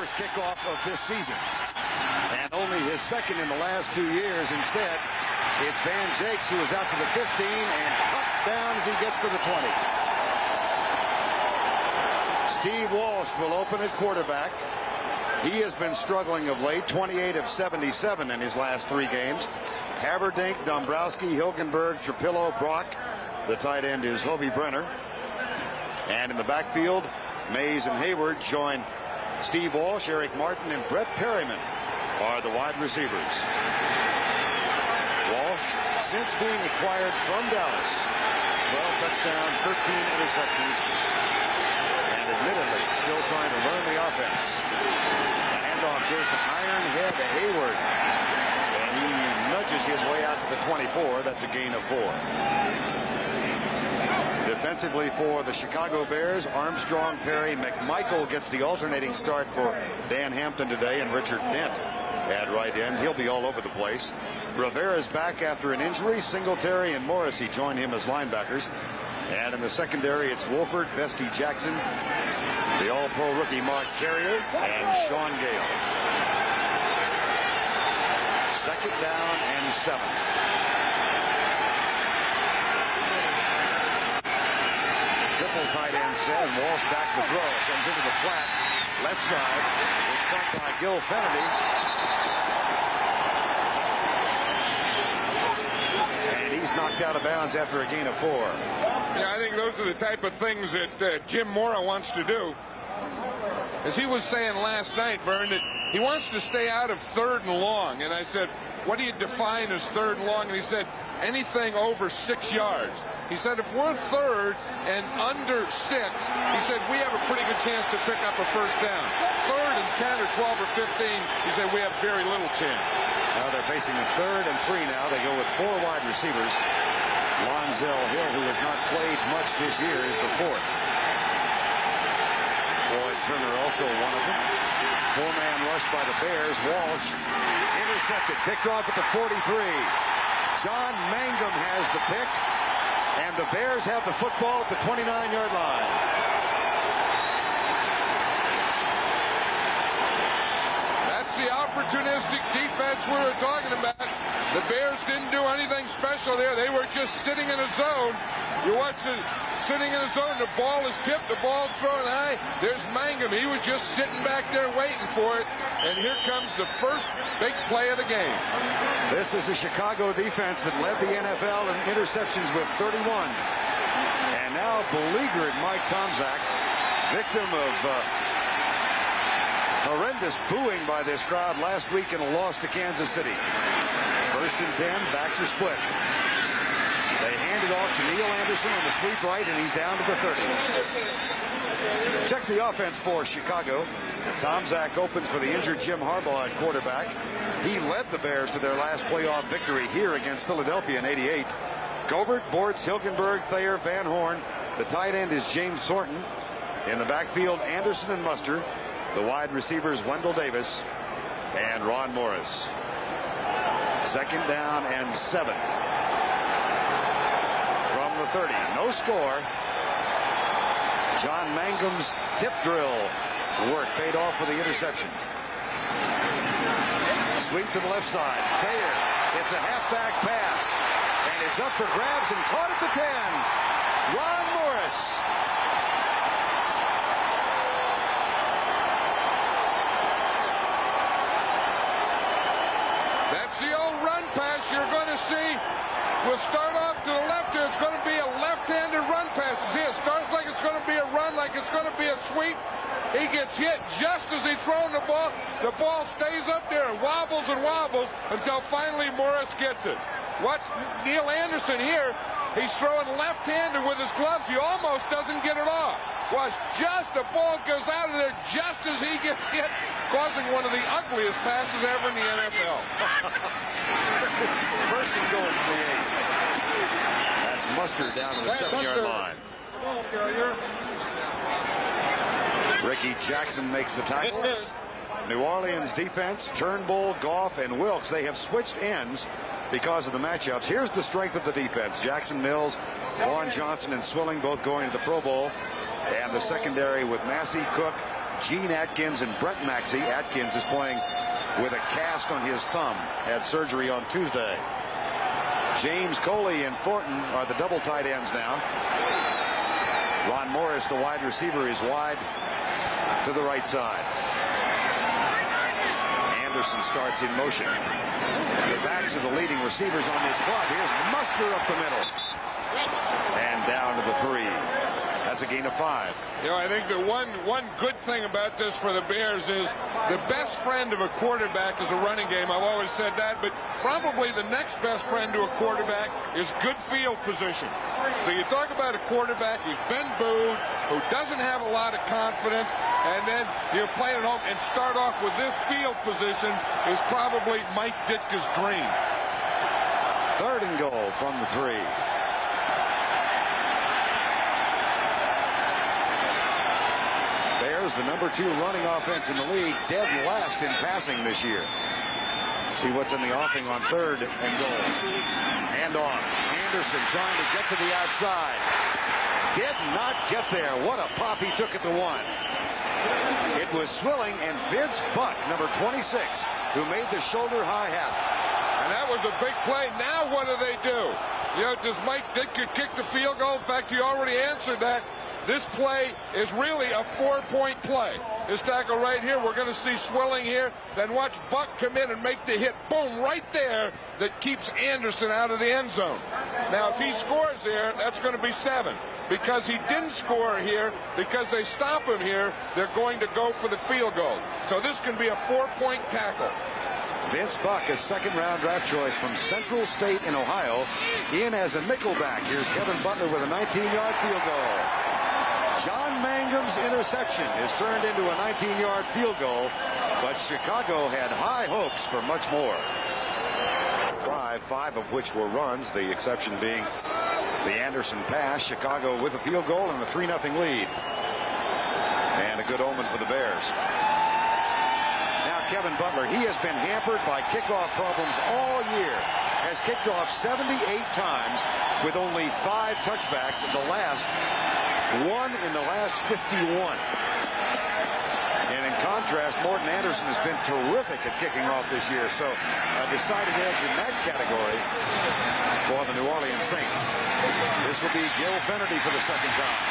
first kickoff of this season, and only his second in the last 2 years. Instead, it's Van Jakes who is out to the 15 and cut down as he gets to the 20. Steve Walsh will open at quarterback. He has been struggling of late, 28 of 77 in his last 3 games. Haverdink, Dombrowski, Hilgenberg, Trapillo, Brock. The tight end is Hobie Brenner. And in the backfield, Mays and Hayward join Steve Walsh, Eric Martin, and Brett Perryman are the wide receivers. Walsh, since being acquired from Dallas, 12 touchdowns, 13 interceptions, and admittedly still trying to learn the offense. The handoff goes to Ironhead Hayward, and he nudges his way out to the 24. That's a gain of 4. Defensively for the Chicago Bears, Armstrong, Perry, McMichael gets the alternating start for Dan Hampton today, and Richard Dent at right end. He'll be all over the place. Rivera's back after an injury. Singletary and Morrissey join him as linebackers. And in the secondary, it's Wolford, Bestie Jackson, the All-Pro rookie Mark Carrier, and Sean Gale. 2nd down and 7. Triple tight end set, and Walsh back to throw. Comes into the flat, left side. It's caught by Gil Fennedy. And he's knocked out of bounds after a gain of 4. Yeah, I think those are the type of things that Jim Mora wants to do. As he was saying last night, Vern, that he wants to stay out of 3rd and long. And I said, what do you define as 3rd and long? And he said, anything over 6 yards. He said, if we're 3rd and under 6, he said, we have a pretty good chance to pick up a 1st down. 3rd and 10 or 12 or 15, he said, we have very little chance. Now they're facing a 3rd and 3 now. They go with 4 wide receivers. Lonzel Hill, who has not played much this year, is the 4th. Floyd Turner also one of them. 4-man rush by the Bears. Walsh intercepted, picked off at the 43. John Mangum has the pick, and the Bears have the football at the 29-yard line. That's the opportunistic defense we were talking about. The Bears didn't do anything special there. They were just sitting in a zone. You watch it, sitting in a zone. The ball is tipped. The ball's thrown high. There's Mangum. He was just sitting back there waiting for it. And here comes the first big play of the game. This is a Chicago defense that led the NFL in interceptions with 31. And now beleaguered Mike Tomczak, victim of horrendous booing by this crowd last week in a loss to Kansas City. 1st and 10, backs are split. They hand it off to Neil Anderson on the sweep right, and he's down to the 30. Check the offense for Chicago. Tomczak opens for the injured Jim Harbaugh at quarterback. He led the Bears to their last playoff victory here against Philadelphia in '88. Gobert, Bortz, Hilgenberg, Thayer, Van Horn. The tight end is James Thornton. In the backfield, Anderson and Muster. The wide receivers, Wendell Davis and Ron Morris. 2nd down and 7. From the 30, no score. John Mangum's tip drill work paid off for the interception. Sweep to the left side. Thayer, it's a halfback pass, and it's up for grabs and caught at the 10. Ron Morris. That's the old run pass you're going to see. We'll start off to the left here. It's going to be a left-handed run pass. See, it starts like it's going to be a run, like it's going to be a sweep. He gets hit just as he's throwing the ball. The ball stays up there and wobbles until finally Morris gets it. Watch Neil Anderson here. He's throwing left-handed with his gloves. He almost doesn't get it off. Watch, just the ball goes out of there just as he gets hit, causing one of the ugliest passes ever in the NFL. 1st and goal for the 8. That's Muster down to the 7-yard line. Ricky Jackson makes the tackle. New Orleans defense, Turnbull, Goff, and Wilkes, they have switched ends because of the matchups. Here's the strength of the defense. Jackson, Mills, Vaughn Johnson, and Swilling both going to the Pro Bowl. And the secondary with Massey, Cook, Gene Atkins and Brent Maxey. Atkins is playing with a cast on his thumb. Had surgery on Tuesday. James Coley and Thornton are the double tight ends now. Ron Morris, the wide receiver, is wide to the right side. Anderson starts in motion. The backs of the leading receivers on this club. Here's Muster up the middle. And down to the 3. That's a gain of 5. You know, I think the one good thing about this for the Bears is the best friend of a quarterback is a running game. I've always said that, but probably the next best friend to a quarterback is good field position. So you talk about a quarterback who's been booed, who doesn't have a lot of confidence, and then you're playing at home and start off with this field position is probably Mike Ditka's dream. 3rd and goal from the 3. Bears, the number 2 running offense in the league, dead last in passing this year. See what's in the offing on 3rd and goal. Hand off. Anderson trying to get to the outside. Did not get there. What a pop he took at the 1. It was Swilling and Vince Buck, number 26, who made the shoulder high hat. And that was a big play. Now what do? You know, does Mike Ditka kick the field goal? In fact, he already answered that. This play is really a 4-point play. This tackle right here, we're going to see Swilling here. Then watch Buck come in and make the hit. Boom, right there, that keeps Anderson out of the end zone. Now, if he scores here, that's going to be 7. Because he didn't score here, because they stop him here, they're going to go for the field goal. So this can be a 4-point tackle. Vince Buck, a 2nd-round draft choice from Central State in Ohio, in as a nickelback. Here's Kevin Butler with a 19-yard field goal. John Mangum's interception is turned into a 19-yard field goal, but Chicago had high hopes for much more. 5 of which were runs, the exception being the Anderson pass. Chicago with a field goal and a 3-0 lead. And a good omen for the Bears. Now Kevin Butler, he has been hampered by kickoff problems all year. Has kicked off 78 times with only 5 touchbacks, and the last 1 in the last 51. And in contrast, Morton Anderson has been terrific at kicking off this year. So a decided edge in that category for the New Orleans Saints. This will be Gil Finnerty for the 2nd time.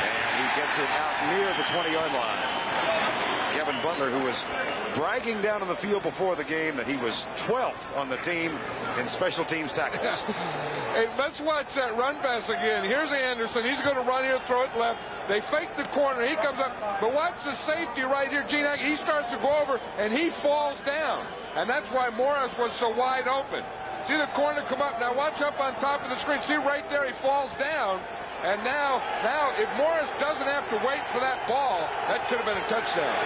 And he gets it out near the 20-yard line. Kevin Butler, who was bragging down on the field before the game that he was 12th on the team in special teams tackles. Hey, let's watch that run pass again. Here's Anderson. He's going to run here, throw it left. They fake the corner. He comes up. But watch the safety right here, Gene. He starts to go over, and he falls down. And that's why Morris was so wide open. See the corner come up. Now watch up on top of the screen. See right there, he falls down. And now if Morris doesn't have to wait for that ball, that could have been a touchdown.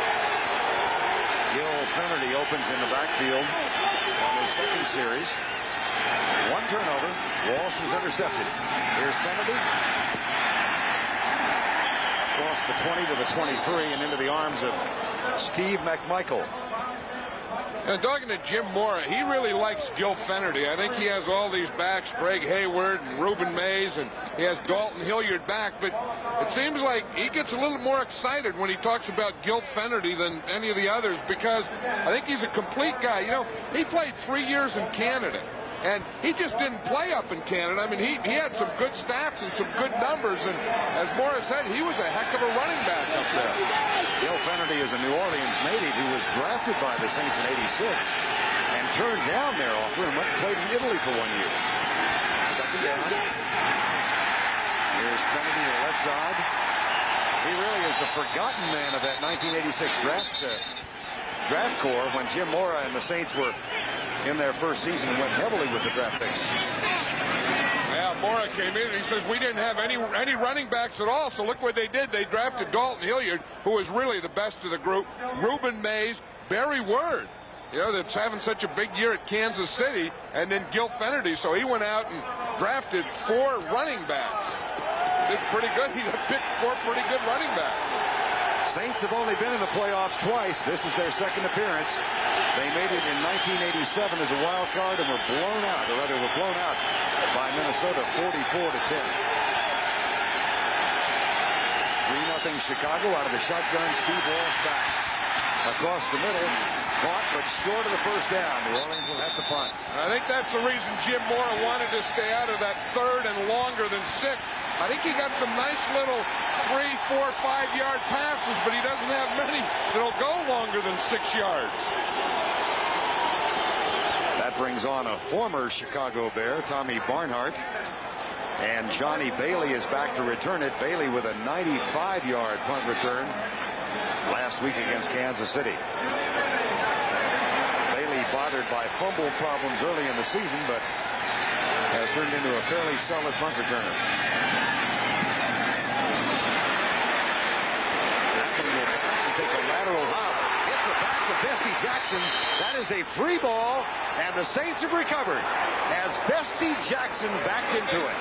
Gil Finnerty opens in the backfield on his 2nd series. 1 turnover. Walsh was intercepted. Here's Finnerty. Across the 20 to the 23 and into the arms of Steve McMichael. And talking to Jim Mora, he really likes Gil Finnerty. I think he has all these backs, Greg Hayward and Reuben Mays, and he has Dalton Hilliard back. But it seems like he gets a little more excited when he talks about Gil Finnerty than any of the others, because I think he's a complete guy. You know, he played 3 years in Canada, and he just didn't play up in Canada. I mean, he had some good stats and some good numbers, and as Morris said, he was a heck of a running back up there. Gil Finnerty is a New Orleans native who was drafted by the Saints in '86 and turned down their offer and went and played in Italy for 1 year. 2nd down. Here's Finnerty to the left side. He really is the forgotten man of that 1986 draft corps when Jim Mora and the Saints were in their first season and went heavily with the draft picks. Yeah, Mora came in and he says we didn't have any running backs at all, so look what they did. They drafted Dalton Hilliard, who was really the best of the group, Reuben Mays, Barry Word, you know, that's having such a big year at Kansas City, and then Gil Finnerty. So he went out and drafted 4 running backs. Did pretty good. He picked 4 pretty good running backs. Saints have only been in the playoffs twice. This is their 2nd appearance. They made it in 1987 as a wild card and were blown out, or rather were blown out by Minnesota 44-10. 3-0 Chicago out of the shotgun. Steve Walsh back across the middle, caught but short of the first down. New Orleans will have to punt. I think that's the reason Jim Mora wanted to stay out of that third and longer than 6. I think he got some nice little 3, 4, 5-yard passes, but he doesn't have many that'll go longer than 6 yards. That brings on a former Chicago Bear, Tommy Barnhart. And Johnny Bailey is back to return it. Bailey with a 95-yard punt return last week against Kansas City. Bailey bothered by fumble problems early in the season, but has turned into a fairly solid punt returner. That one will bounce and take a lateral hop. Hit the back of Vesty Jackson. That is a free ball, and the Saints have recovered as Vesty Jackson backed into it.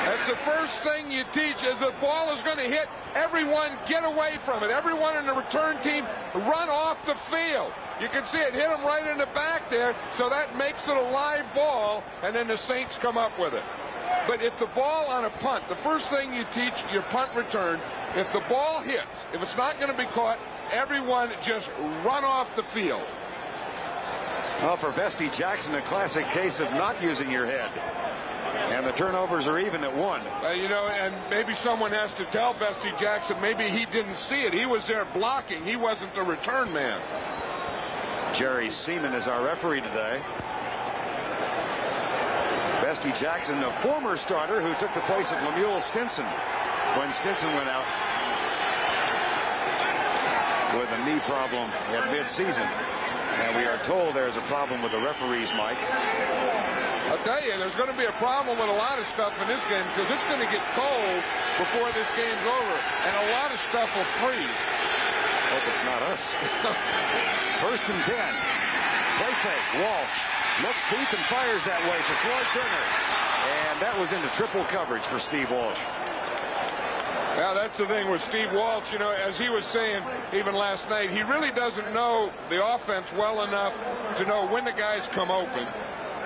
That's the first thing you teach. As the ball is going to hit, everyone get away from it. Everyone in the return team run off the field. You can see it hit him right in the back there, so that makes it a live ball, and then the Saints come up with it. But if the ball on a punt, the first thing you teach your punt return, if the ball hits, if it's not going to be caught, everyone just run off the field. Well, for Vesty Jackson, a classic case of not using your head. And the turnovers are even at 1. You know, and maybe someone has to tell Vesty Jackson, maybe he didn't see it. He was there blocking. He wasn't the return man. Jerry Seaman is our referee today. Vesty Jackson, a former starter who took the place of Lemuel Stinson when Stinson went out with a knee problem at midseason. And we are told there's a problem with the referee's mic. I'll tell you, there's going to be a problem with a lot of stuff in this game because it's going to get cold before this game's over, and a lot of stuff will freeze. Hope it's not us. 1st and 10. Play fake. Walsh looks deep and fires that way for Floyd Turner. And that was into triple coverage for Steve Walsh. Yeah, that's the thing with Steve Walsh. You know, as he was saying even last night, he really doesn't know the offense well enough to know when the guys come open,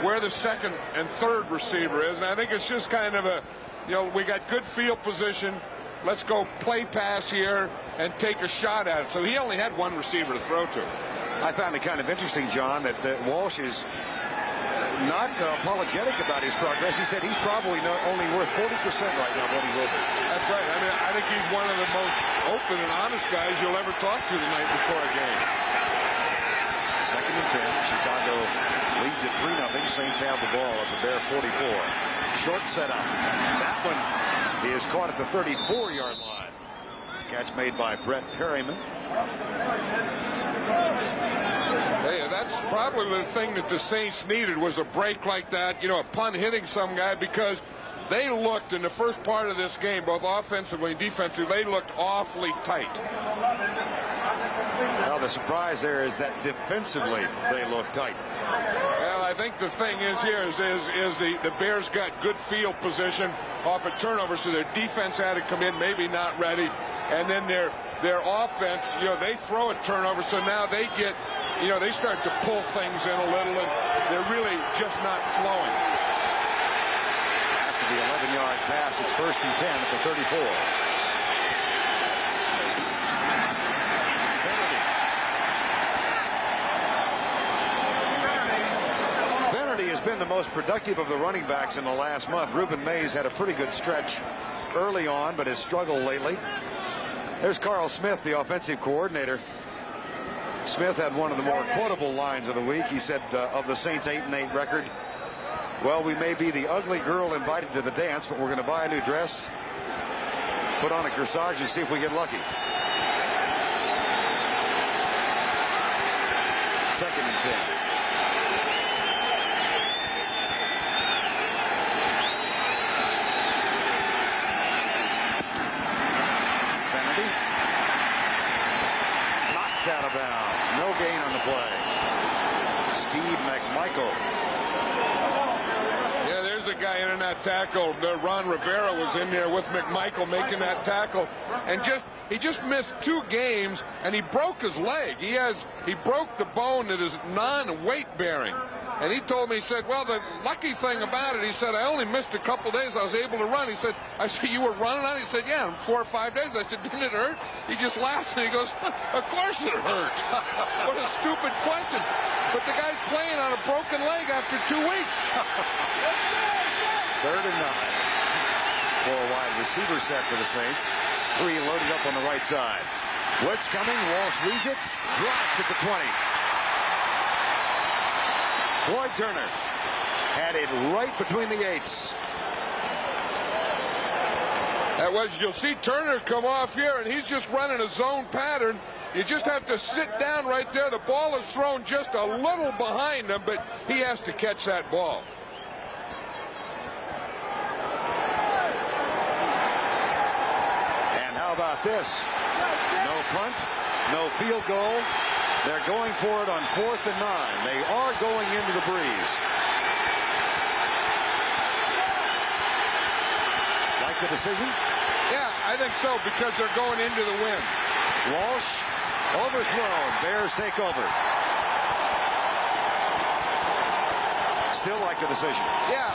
where the second and third receiver is. And I think it's just kind of a, you know, we got good field position. Let's go play pass here and take a shot at it. So he only had one receiver to throw to. I found it kind of interesting, John, that Walsh is not apologetic about his progress. He said he's probably only worth 40% right now of what he will be. That's right. I mean, I think he's one of the most open and honest guys you'll ever talk to the night before a game. 2nd and 10. Chicago leads at 3-0. Saints have the ball at the Bear 44. Short setup. That one is caught at the 34-yard line. Catch made by Brett Perryman. Hey, that's probably the thing that the Saints needed, was a break like that, you know, a punt hitting some guy, because they looked in the first part of this game, both offensively and defensively, they looked awfully tight. Well, the surprise there is that defensively they look tight. Well, I think the thing is here is the Bears got good field position off a turnover, so their defense had to come in, maybe not ready, and then their offense, you know, they throw a turnover, so now they get, you know, they start to pull things in a little, and they're really just not flowing. After the 11-yard pass, it's 1st and 10 at the 34. Benedy has been the most productive of the running backs in the last month. Reuben Mays had a pretty good stretch early on, but has struggled lately. There's Carl Smith, the offensive coordinator. Smith had one of the more quotable lines of the week. He said of the Saints' 8-8 record, well, we may be the ugly girl invited to the dance, but we're going to buy a new dress, put on a corsage, and see if we get lucky. 2nd and 10. Out of bounds. No gain on the play. Steve McMichael. Yeah, there's a guy in that tackle. Ron Rivera was in there with McMichael making that tackle, and he just missed 2 games, and he broke his leg. He broke the bone that is non-weight bearing. And he told me, he said, well, the lucky thing about it, he said, I only missed a couple days. I was able to run. He said, I said, you were running on it? He said, yeah, in 4 or 5 days. I said, didn't it hurt? He just laughed and he goes, of course it hurt. What a stupid question. But the guy's playing on a broken leg after 2 weeks. 3rd and 9. 4 wide receiver set for the Saints. 3 loaded up on the right side. Blitz coming. Walsh reads it. Dropped at the 20. Floyd Turner had it right between the 8s. That was, you'll see Turner come off here, and he's just running a zone pattern. You just have to sit down right there. The ball is thrown just a little behind him, but he has to catch that ball. And how about this? No punt, no field goal. They're going for it on 4th and 9. They are going into the breeze. Like the decision? Yeah, I think so, because they're going into the wind. Walsh overthrown. Bears take over. Still like the decision. Yeah,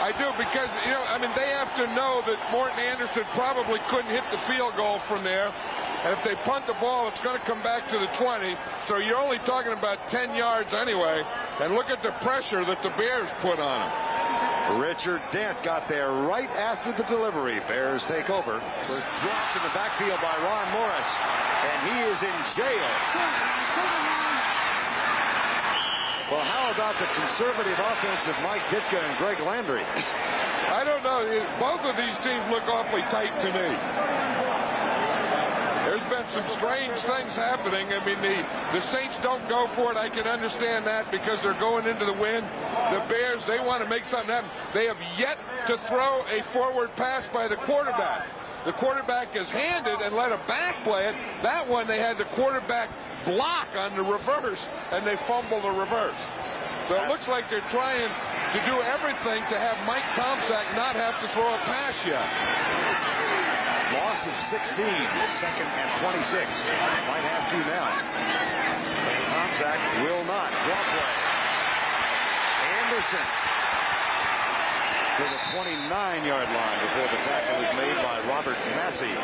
I do, because, you know, I mean, they have to know that Morton Anderson probably couldn't hit the field goal from there. And if they punt the ball, it's going to come back to the 20. So you're only talking about 10 yards anyway. And look at the pressure that the Bears put on him. Richard Dent got there right after the delivery. Bears take over. Was dropped in the backfield by Ron Morris. And he is in jail. Well, how about the conservative offense of Mike Ditka and Greg Landry? I don't know. Both of these teams look awfully tight to me. There's been some strange things happening. I mean, the Saints don't go for it. I can understand that because they're going into the wind. The Bears, they want to make something happen. They have yet to throw a forward pass by the quarterback. The quarterback is handed and let a back play it. That one, they had the quarterback block on the reverse, and they fumble the reverse. So it looks like they're trying to do everything to have Mike Tomczak not have to throw a pass yet. Loss of 16, 2nd and 26. Might have to now. Tomczak will not. Draw play. Anderson to the 29-yard line before the tackle was made by Robert Massey.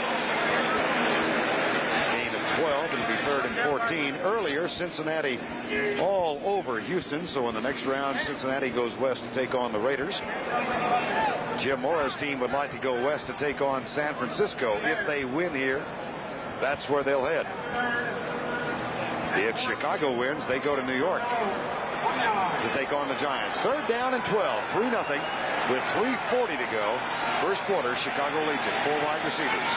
Gain of 12. It'll be 3rd and 14. Earlier, Cincinnati all over Houston. So in the next round, Cincinnati goes west to take on the Raiders. Jim Mora's team would like to go west to take on San Francisco. If they win here, that's where they'll head. If Chicago wins, they go to New York to take on the Giants. 3rd down and 12, 3-0 with 3:40 to go. First quarter, Chicago leads it. 4 wide receivers.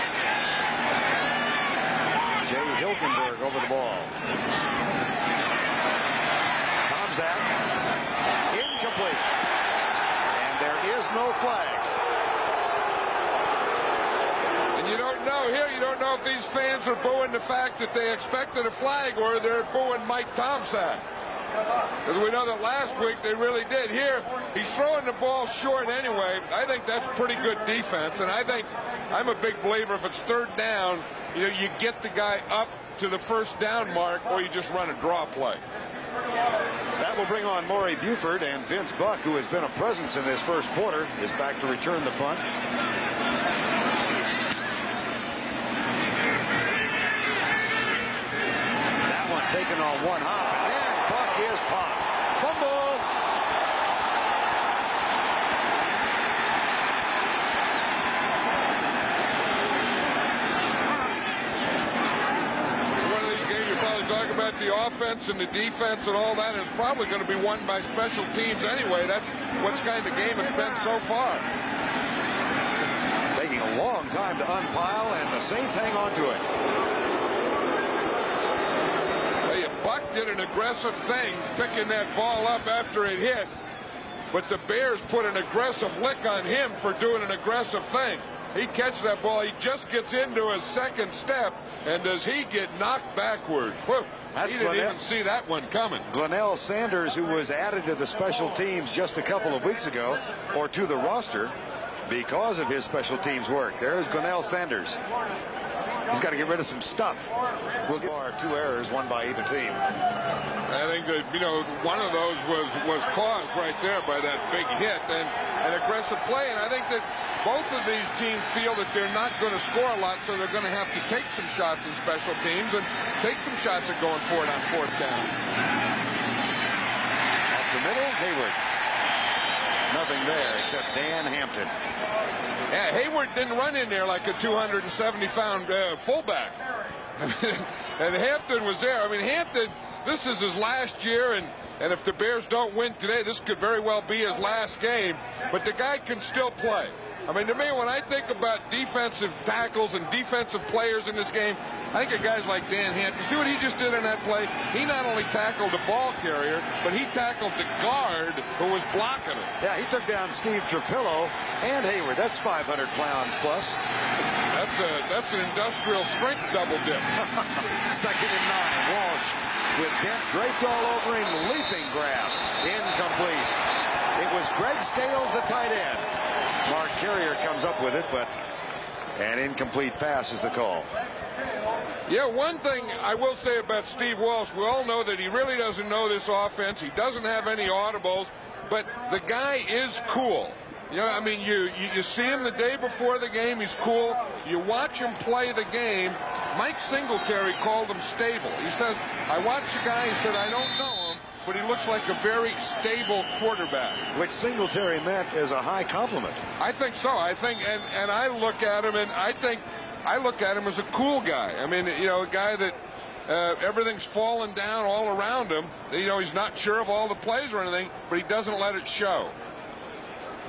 Jay Hilgenberg over the ball. Tomczak, incomplete. There is no flag. And you don't know here, you don't know if these fans are booing the fact that they expected a flag or they're booing Mike Tomczak. Because we know that last week they really did. Here, he's throwing the ball short anyway. I think that's pretty good defense. And I think I'm a big believer if it's 3rd down, you know, you get the guy up to the 1st down mark or you just run a draw play. That will bring on Maury Buford, and Vince Buck, who has been a presence in this first quarter, is back to return the punt. That one taken on one hop, and then Buck is popped. Fumble. Talk about the offense and the defense and all that, and it's probably going to be won by special teams anyway. That's what kind of game it's been so far. Taking a long time to unpile, and the Saints hang on to it. Well, Buck did an aggressive thing, picking that ball up after it hit, but the Bears put an aggressive lick on him for doing an aggressive thing. He catches that ball, he just gets into his 2nd step, and does he get knocked backwards? Whew, he didn't even see that one coming. Glenell Sanders, who was added to the special teams just a couple of weeks ago, or to the roster, because of his special teams work. There's Glenell Sanders. He's got to get rid of some stuff. We'll get 2 errors, 1 by either team. I think that, you know, one of those was caused right there by that big hit and an aggressive play. And I think that both of these teams feel that they're not going to score a lot, so they're going to have to take some shots in special teams and take some shots at going for it on 4th down. Up the middle, Hayward. Nothing there except Dan Hampton. Yeah, Hayward didn't run in there like a 270-pound fullback. And Hampton was there. I mean, Hampton, this is his last year, and if the Bears don't win today, this could very well be his last game. But the guy can still play. I mean, to me, when I think about defensive tackles and defensive players in this game, I think of guys like Dan Hampton. See what he just did on that play? He not only tackled the ball carrier, but he tackled the guard who was blocking him. Yeah, he took down Steve Trapillo and Hayward. That's 500 pounds plus. That's an industrial strength double dip. 2nd and 9. Walsh with Dent draped all over him. Leaping grab. Incomplete. It was Greg Scales, the tight end. Mark Carrier comes up with it, but an incomplete pass is the call. Yeah, one thing I will say about Steve Walsh, we all know that he really doesn't know this offense. He doesn't have any audibles, but the guy is cool. You know, I mean, you see him the day before the game, he's cool. You watch him play the game. Mike Singletary called him stable. He says, I watch the guy, he said, I don't know him, but he looks like a very stable quarterback. Which Singletary meant as a high compliment. I think so. I think, and I look at him, and I look at him as a cool guy. I mean, you know, a guy that everything's falling down all around him. You know, he's not sure of all the plays or anything, but he doesn't let it show.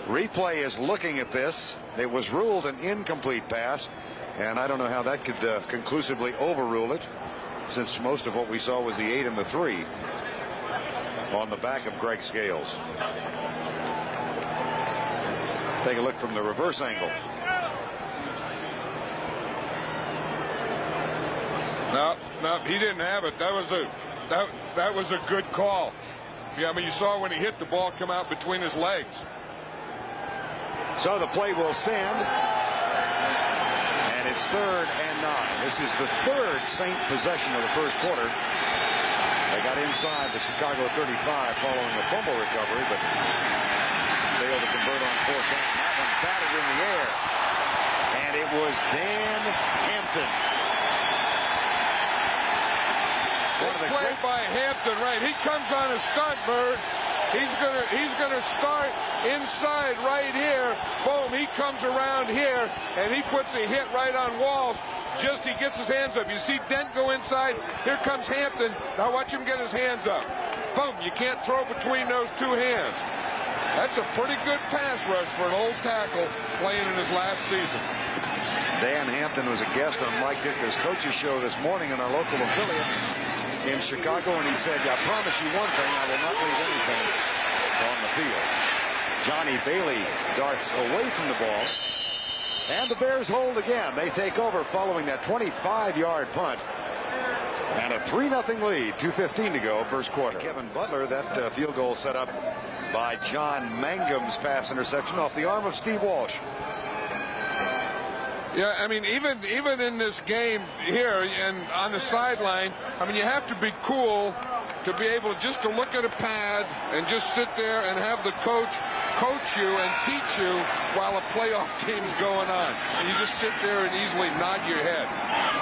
Replay is looking at this. It was ruled an incomplete pass, and I don't know how that could conclusively overrule it, since most of what we saw was the 8 and the 3 on the back of Greg Scales. Take a look from the reverse angle. No, he didn't have it. That was a good call. Yeah, I mean, you saw when he hit the ball come out between his legs. So the play will stand, and it's 3rd and 9. This is the 3rd Saint possession of the first quarter. They got inside the Chicago 35 following a fumble recovery, but failed to convert on 4th down. That one batted in the air, and it was Dan Hampton. Good play by Hampton, right? He comes on a stunt, Bird. He's gonna start inside right here. Boom, he comes around here, and he puts a hit right on Walsh. Just he gets his hands up. You see Dent go inside. Here comes Hampton. Now watch him get his hands up. Boom, you can't throw between those 2 hands. That's a pretty good pass rush for an old tackle playing in his last season. Dan Hampton was a guest on Mike Ditka's coaches show this morning in our local affiliate in Chicago, and he said, I promise you one thing, I will not leave anything on the field. Johnny Bailey darts away from the ball, and the Bears hold again. They take over following that 25-yard punt, and a 3-0 lead, 2:15 to go, first quarter. Kevin Butler, that field goal set up by John Mangum's pass interception off the arm of Steve Walsh. Yeah, I mean, even in this game here and on the sideline, I mean, you have to be cool to be able just to look at a pad and just sit there and have the coach you and teach you while a playoff game's going on. And you just sit there and easily nod your head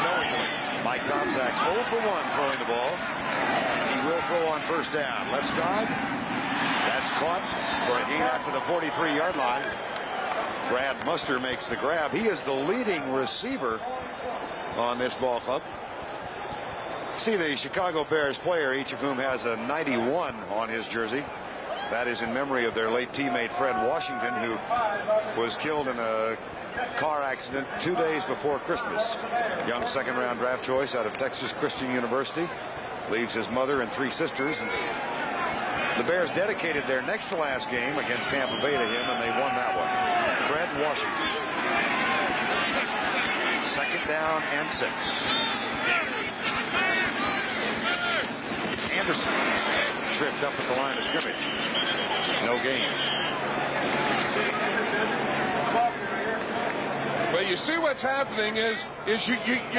knowingly. Mike Tomczak 0 for 1 throwing the ball. He will throw on 1st down. Left side. That's caught for a gain out to the 43-yard line. Brad Muster makes the grab. He is the leading receiver on this ball club. See the Chicago Bears player, each of whom has a 91 on his jersey. That is in memory of their late teammate Fred Washington, who was killed in a car accident 2 days before Christmas. Young 2nd-round draft choice out of Texas Christian University. Leaves his mother and 3 sisters. And the Bears dedicated their next to last game against Tampa Bay to him, and they won that one. Fred Washington. 2nd down and 6. Anderson tripped up at the line of scrimmage. No gain. But you see what's happening is you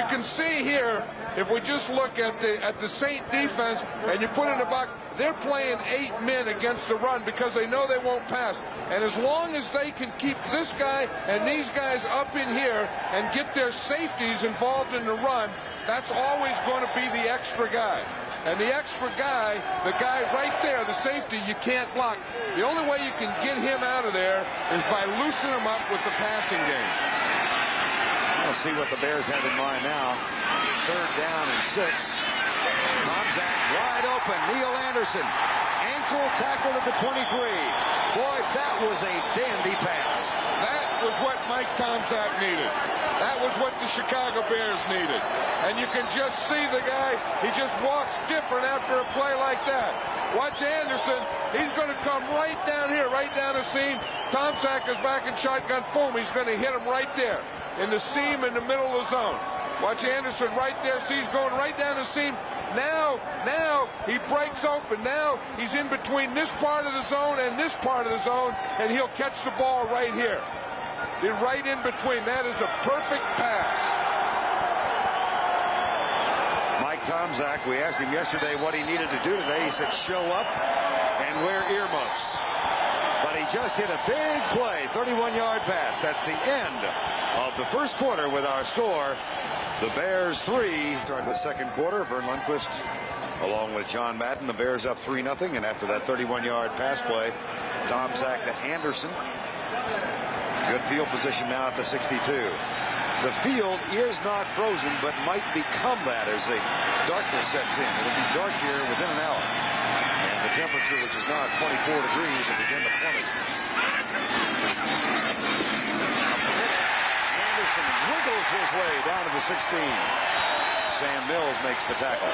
can see here, if we just look at the Saint defense and you put in the box, they're playing 8 men against the run because they know they won't pass. And as long as they can keep this guy and these guys up in here and get their safeties involved in the run, that's always going to be the extra guy. And the extra guy, the guy right there, the safety, you can't block. The only way you can get him out of there is by loosening him up with the passing game. We'll see what the Bears have in mind now. 3rd down and 6. Tomczak wide open. Neil Anderson. Ankle tackled at the 23. Boy, that was a dandy pass. That was what Mike Tomczak needed. That was what the Chicago Bears needed. And you can just see the guy, he just walks different after a play like that. Watch Anderson. He's going to come right down here, right down the seam. Tomczak is back in shotgun. Boom, he's going to hit him right there in the seam in the middle of the zone. Watch Anderson right there. See, he's going right down the seam. Now he breaks open. Now he's in between this part of the zone and this part of the zone, and he'll catch the ball right here. Right in between. That is a perfect pass. Mike Tomczak, we asked him yesterday what he needed to do today. He said show up and wear earmuffs. But he just hit a big play, 31-yard pass. That's the end of the first quarter with our score. The Bears 3. Start the second quarter. Vern Lundquist along with John Madden. The Bears up 3-0. And after that 31-yard pass play, Tomczak to Anderson. Good field position now at the 62. The field is not frozen, but might become that as the darkness sets in. It'll be dark here within an hour. And the temperature, which is now at 24 degrees, will begin to plummet. Anderson wiggles his way down to the 16. Sam Mills makes the tackle.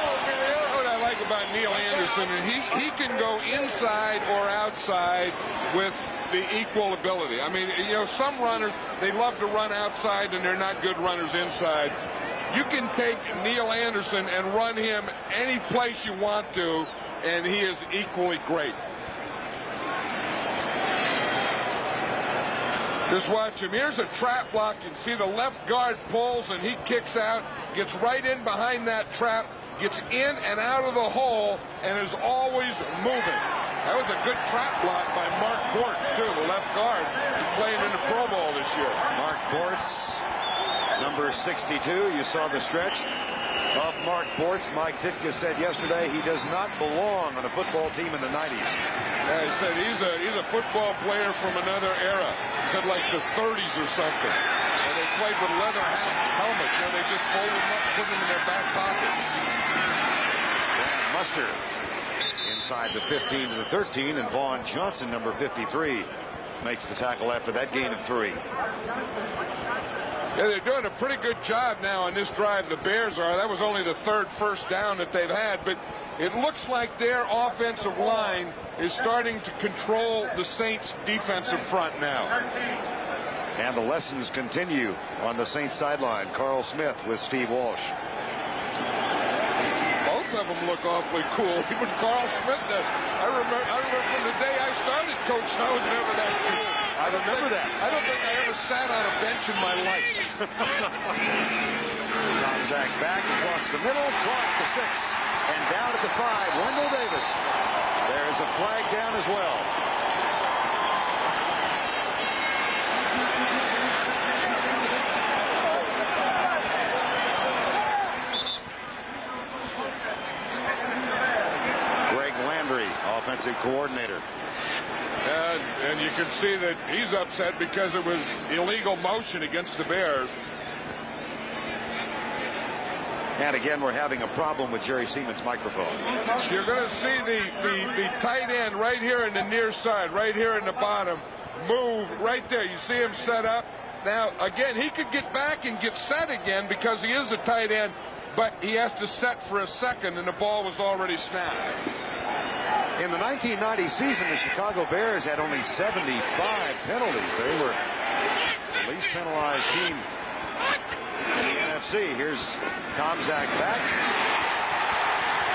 What I like about Neil Anderson, and he can go inside or outside with the equal ability. I mean, you know, some runners, they love to run outside and they're not good runners inside. You can take Neil Anderson and run him any place you want to, and he is equally great. Just watch him. Here's a trap block. You can see the left guard pulls and he kicks out, gets right in behind that trap, gets in and out of the hole, and is always moving. That was a good trap block by Mark Bortz, too, the left guard. He's playing in the Pro Bowl this year. Mark Bortz, number 62. You saw the stretch of Mark Bortz. Mike Ditka said yesterday he does not belong on a football team in the 90s. Yeah, he said he's a football player from another era. He said like the 30s or something. And they played with leather helmets. You know, they just folded them up, put them in their back pocket. Dan Muster inside the 15 to the 13, and Vaughn Johnson, number 53, makes the tackle after that gain of 3. Yeah, they're doing a pretty good job now on this drive. The Bears are. That was only the 3rd first down that they've had, but it looks like their offensive line is starting to control the Saints' defensive front now. And the lessons continue on the Saints sideline. Carl Smith with Steve Walsh. Both of them look awfully cool. Even Carl Smith does. I remember from the day I started, Coach, I was never that cool. I remember that. I don't think I ever sat on a bench in my life. Tomczak back across the middle, caught the 6, and down at the 5, Wendell Davis. There's a flag down as well. Greg Landry, offensive coordinator. And you can see that he's upset because it was illegal motion against the Bears. And again, we're having a problem with Jerry Seaman's microphone. You're going to see the tight end right here in the near side, right here in the bottom, move right there. You see him set up. Now, again, he could get back and get set again because he is a tight end, but he has to set for a second, and the ball was already snapped. In the 1990 season, the Chicago Bears had only 75 penalties. They were the least penalized team in the NFC. Here's Tomczak back.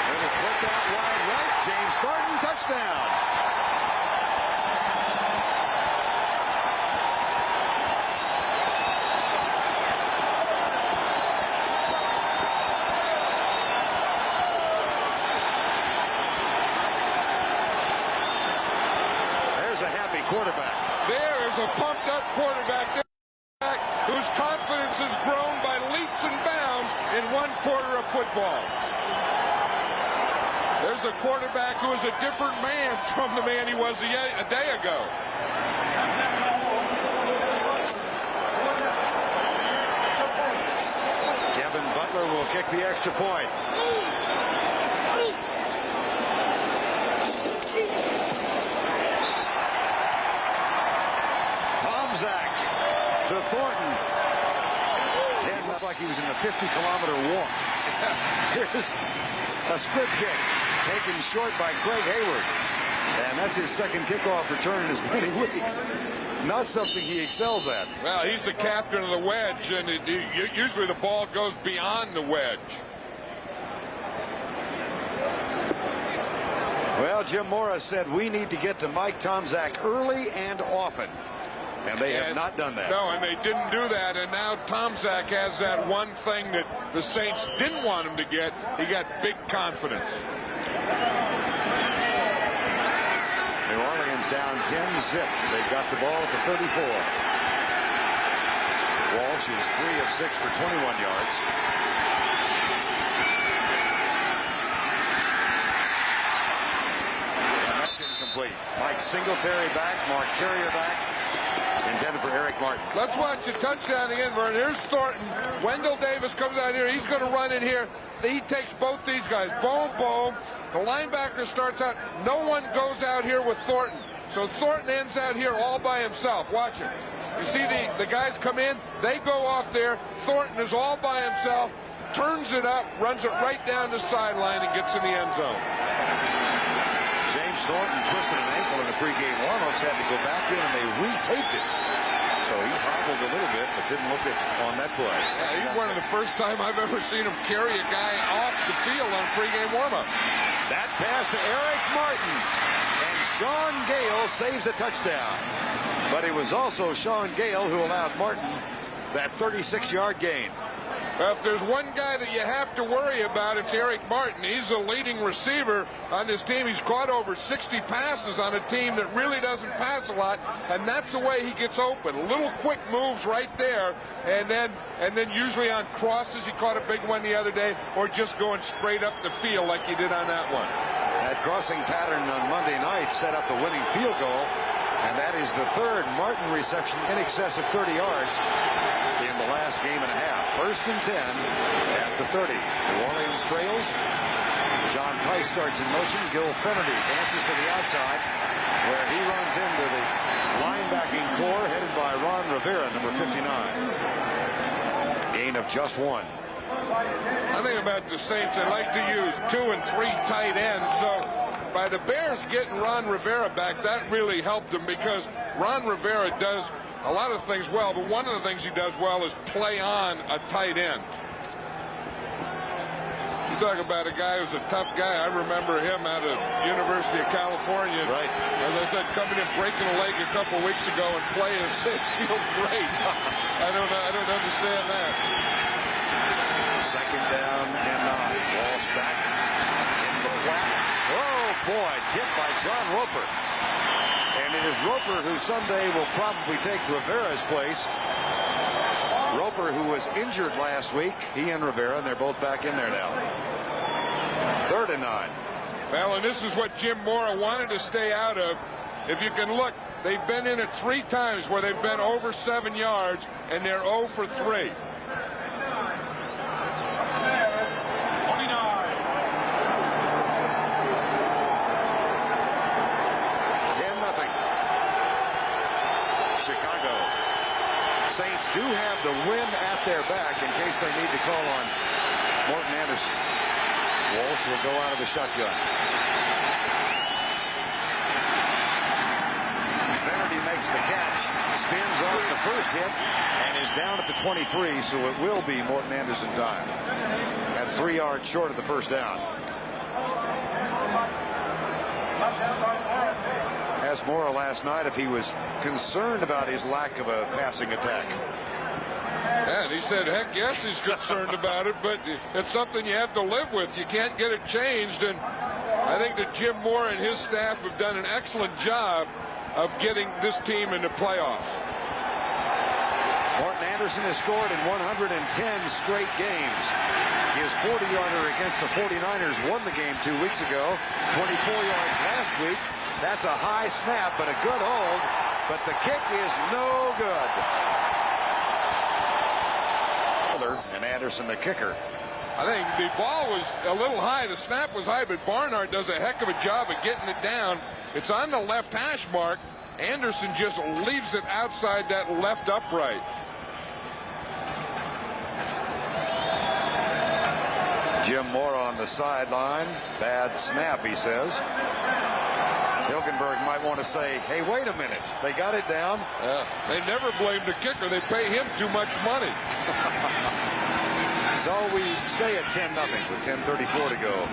Little flip out wide right. James Thornton, touchdown. quarterback. There is a pumped-up quarterback whose confidence has grown by leaps and bounds in 1 quarter of football. There's a quarterback who is a different man from the man he was a day ago. Kevin Butler will kick the extra point. Tomczak to Thornton. 10 looked like he was in the 50-kilometer walk. Here's a squib kick taken short by Craig Hayward. And that's his second kickoff return in as many weeks. Not something he excels at. Well, he's the captain of the wedge, and usually the ball goes beyond the wedge. Well, Jim Mora said we need to get to Mike Tomczak early and often. And they have not done that. No, and they didn't do that. And now Tomczak has that one thing that the Saints didn't want him to get. He got big confidence. New Orleans down 10-zip. They've got the ball at the 34. Walsh is 3 of 6 for 21 yards. And that's incomplete. Mike Singletary back, Mark Carrier back. Intended for Eric Martin. Let's watch the touchdown again, Vern. Here's Thornton. Wendell Davis comes out here. He's going to run in here. He takes both these guys. Boom, boom. The linebacker starts out. No one goes out here with Thornton. So Thornton ends out here all by himself. Watch him. You see the guys come in. They go off there. Thornton is all by himself. Turns it up. Runs it right down the sideline and gets in the end zone. James Thornton twisted an ankle in the pregame warm-ups. Had to go back in and they retaped it. So he's hobbled a little bit, but didn't look at on that play. Yeah, he's one of the first time I've ever seen him carry a guy off the field on pregame warm-up. That pass to Eric Martin, and Sean Gale saves a touchdown. But it was also Sean Gale who allowed Martin that 36-yard gain. Well, if there's one guy that you have to worry about, it's Eric Martin. He's the leading receiver on this team. He's caught over 60 passes on a team that really doesn't pass a lot, and that's the way he gets open. Little quick moves right there, and then usually on crosses, he caught a big one the other day, or just going straight up the field like he did on that one. That crossing pattern on Monday night set up the winning field goal, and that is the third Martin reception in excess of 30 yards in the last game and a half. 1st and 10 at the 30. New Orleans trails. John Tice starts in motion. Gil Finnerty dances to the outside, where he runs into the linebacking core headed by Ron Rivera, number 59. Gain of just 1. I think about the Saints, they like to use 2 and 3 tight ends. So by the Bears getting Ron Rivera back, that really helped them, because Ron Rivera does a lot of things well, but one of the things he does well is play on a tight end. You talk about a guy who's a tough guy. I remember him out of University of California. Right. As I said, coming in, breaking a leg a couple weeks ago and playing, it feels great. I don't understand that. 2nd down and 9. Walsh back in the flat. Oh boy, tipped by John Roper. And it is Roper who someday will probably take Rivera's place. Roper, who was injured last week, he and Rivera, and they're both back in there now. 3rd and 9. Well, and this is what Jim Mora wanted to stay out of. If you can look, they've been in it 3 times where they've been over 7 yards, and they're 0 for 3. 10-0. Chicago. Saints do have the wind at their back in case they need to call on Morton Anderson. Walsh will go out of the shotgun. Finnerty makes the catch, spins off the first hit, and is down at the 23, so it will be Morton Anderson time. That's 3 yards short of the first down. Asked Mora last night if he was concerned about his lack of a passing attack. And he said, heck yes, he's concerned about it, but it's something you have to live with. You can't get it changed, and I think that Jim Mora and his staff have done an excellent job of getting this team into playoffs. Morton Anderson has scored in 110 straight games. His 40-yarder against the 49ers won the game 2 weeks ago. 24 yards last week. That's a high snap, but a good hold. But the kick is no good. And Anderson, the kicker. I think the ball was a little high. The snap was high, but Barnard does a heck of a job of getting it down. It's on the left hash mark. Anderson just leaves it outside that left upright. Jim Moore on the sideline. Bad snap, he says. Hilgenberg might want to say, hey, wait a minute. They got it down. They never blame the kicker. They pay him too much money. So we stay at 10-0 with 10:34 to go.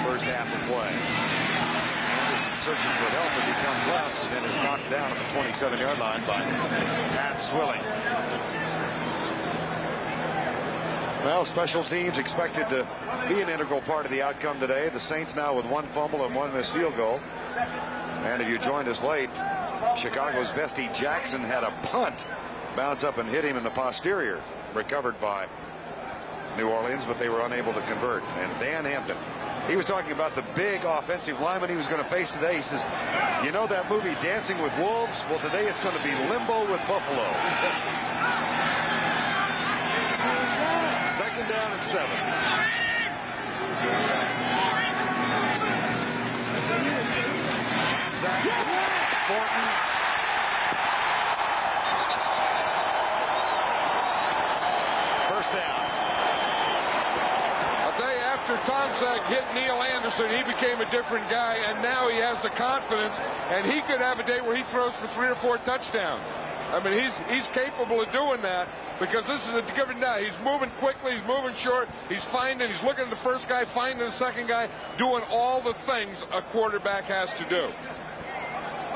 First half of play. Anderson searching for help as he comes left and is knocked down at the 27-yard line by Pat Swilling. Well, special teams expected to be an integral part of the outcome today. The Saints now with 1 fumble and 1 missed field goal. And if you joined us late, Chicago's Bestie Jackson had a punt bounce up and hit him in the posterior. Recovered by New Orleans, but they were unable to convert. And Dan Hampton, he was talking about the big offensive lineman he was going to face today. He says, you know that movie Dancing with Wolves? Well, today it's going to be Limbo with Buffalo. Second down and 7. Zach Thornton. First down. I'll tell you, after Tomczak hit Neil Anderson, he became a different guy, and now he has the confidence, and he could have a day where he throws for 3 or 4 touchdowns. I mean, he's capable of doing that because this is a different guy. He's moving quickly, he's moving short, he's looking at the first guy, finding the second guy, doing all the things a quarterback has to do.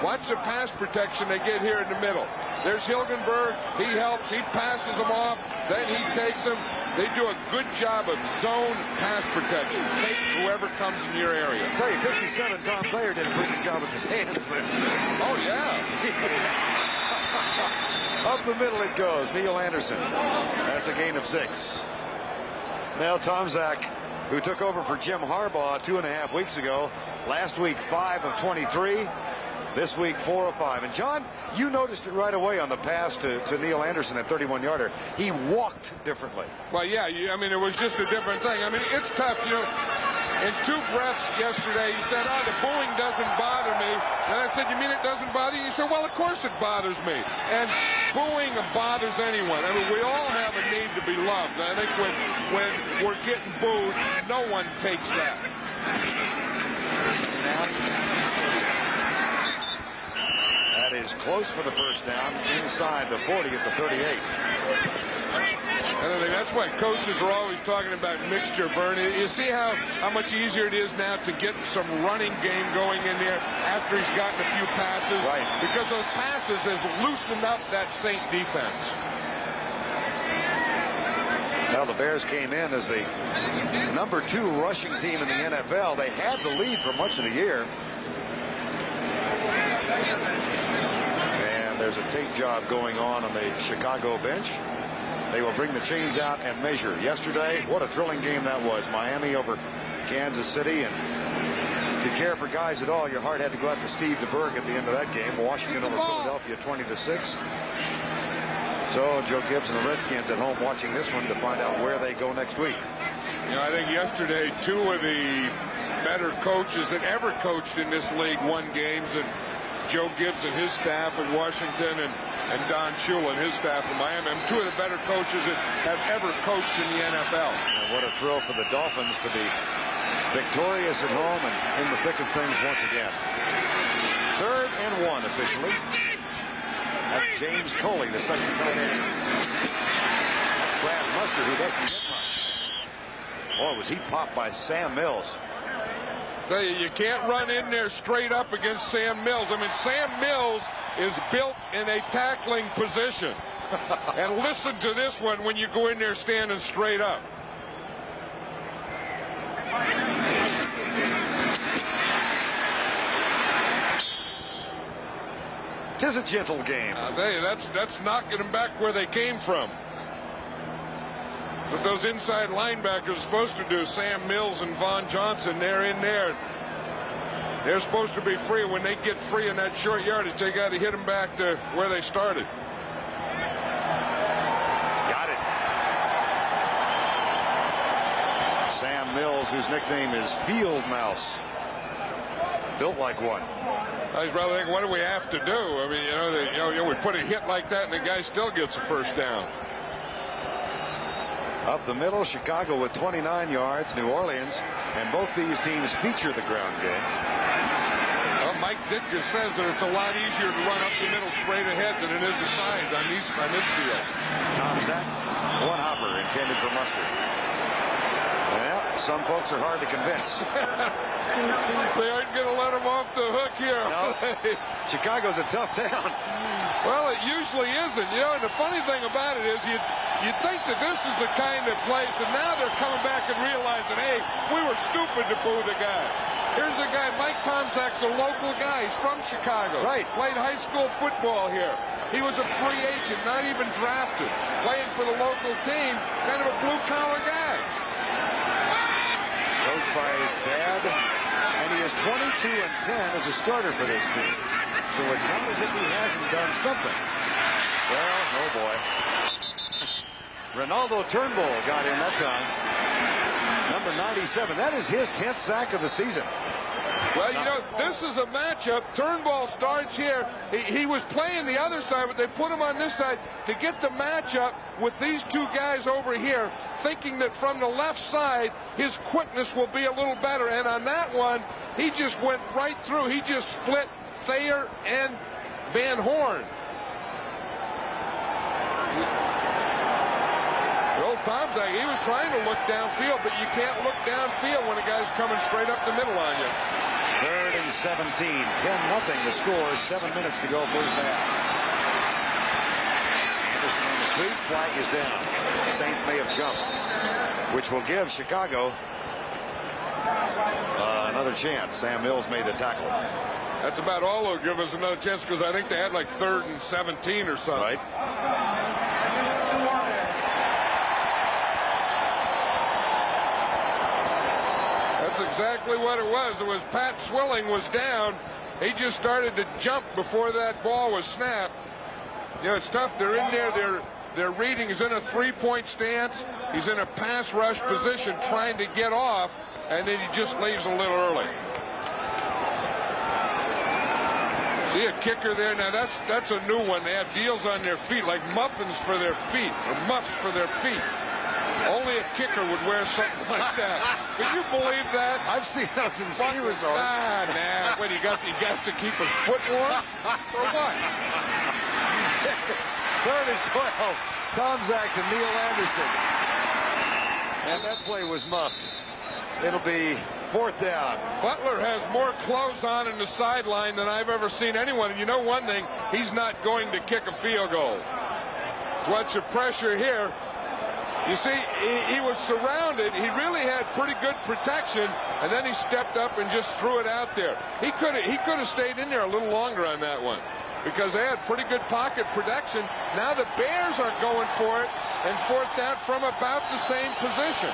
Watch the pass protection they get here in the middle. There's Hilgenberg, he helps, he passes them off, then he takes them. They do a good job of zone pass protection. Take whoever comes in your area. I'll tell you, 57, Tom Thayer did a pretty good job with his hands then. Oh, yeah. Up the middle it goes. Neil Anderson. That's a gain of 6. Now Tomczak, who took over for Jim Harbaugh 2.5 weeks ago. Last week, 5 of 23. This week, 4 of 5. And John, you noticed it right away on the pass to Neil Anderson at 31-yarder. He walked differently. Well, yeah, I mean, it was just a different thing. I mean, it's tough, you know. In 2 breaths yesterday, he said, oh, the booing doesn't bother me. And I said, you mean it doesn't bother you? He said, well, of course it bothers me. And booing bothers anyone. I mean, we all have a need to be loved. I think when we're getting booed, no one takes that. That is close for the first down inside the 40 at the 38. And I think that's why coaches are always talking about mixture, Bernie. You see how much easier it is now to get some running game going in there after he's gotten a few passes. Right. Because those passes has loosened up that Saint defense. Now the Bears came in as the number 2 rushing team in the NFL. They had the lead for much of the year. And there's a tape job going on the Chicago bench. They will bring the chains out and measure. Yesterday, what a thrilling game that was. Miami over Kansas City. And if you care for guys at all, your heart had to go out to Steve DeBerg at the end of that game. Washington over Philadelphia 20-6. So Joe Gibbs and the Redskins at home watching this one to find out where they go next week. You know, I think yesterday 2 of the better coaches that ever coached in this league won games. And Joe Gibbs and his staff in Washington and Don Shula and his staff in Miami. 2 of the better coaches that have ever coached in the NFL. And what a thrill for the Dolphins to be victorious at home and in the thick of things once again. 3rd and 1 officially. That's James Coley, the second tight end. That's Brad Mustard, who doesn't get much. Boy, was he popped by Sam Mills. You can't run in there straight up against Sam Mills. I mean, Sam Mills is built in a tackling position. And listen to this one when you go in there standing straight up. is a gentle game. I'll tell you, that's knocking them back where they came from. What those inside linebackers are supposed to do, Sam Mills and Vaughn Johnson, they're in there. They're supposed to be free. When they get free in that short yardage, they got to hit them back to where they started. Got it. Sam Mills, whose nickname is Field Mouse. Built like one. I was probably thinking, what do we have to do? I mean, we put a hit like that and the guy still gets a first down. Up the middle, Chicago with 29 yards, New Orleans, and both these teams feature the ground game. Well, Mike Ditka says that it's a lot easier to run up the middle straight ahead than it is the sides on this field. Tom Zach, one hopper intended for Mustard. Well, some folks are hard to convince. They aren't going to let him off the hook here. No. Chicago's a tough town. Well, it usually isn't. And the funny thing about it is you'd think that this is the kind of place, and now they're coming back and realizing, hey, we were stupid to boo the guy. Here's a guy, Mike Tomczak's a local guy. He's from Chicago. Right. Played high school football here. He was a free agent, not even drafted. Playing for the local team, kind of a blue-collar guy. Coached by his dad, and he is 22-10 as a starter for this team. So it's not as if he hasn't done something. Well, oh boy. Ronaldo Turnbull got in that time. Number 97. That is his 10th sack of the season. Well, this is a matchup. Turnbull starts here. He was playing the other side, but they put him on this side to get the matchup with these two guys over here, thinking that from the left side, his quickness will be a little better. And on that one, he just went right through. He just split Thayer and Van Horn. Old Tomczak, he was trying to look downfield, but you can't look downfield when a guy's coming straight up the middle on you. 3rd and 17, 10-0 the score, 7 minutes to go first half. Anderson on the sweep, flag is down. The Saints may have jumped, which will give Chicago another chance. Sam Mills made the tackle. That's about all they'll give us another chance, because I think they had like 3rd and 17 or something. Right. That's exactly what it was. It was Pat Swilling was down. He just started to jump before that ball was snapped. It's tough. They're in there. They're reading. He's in a 3-point stance. He's in a pass rush position trying to get off, and then he just leaves a little early. See a kicker there. Now that's a new one. They have deals on their feet, like muffins for their feet, or muffs for their feet. Only a kicker would wear something like that. Can you believe that? I've seen those in ski resorts. Nah. What, he has to keep his foot warm? Or what? 3rd and 12. Tomczak to Neil Anderson. And that play was muffed. It'll be 4th down. Butler has more clothes on in the sideline than I've ever seen anyone. And you know one thing, he's not going to kick a field goal. Watch the pressure here. You see, he was surrounded. He really had pretty good protection, and then he stepped up and just threw it out there. He could have stayed in there a little longer on that one, because they had pretty good pocket protection. Now the Bears are going for it, and 4th down from about the same position.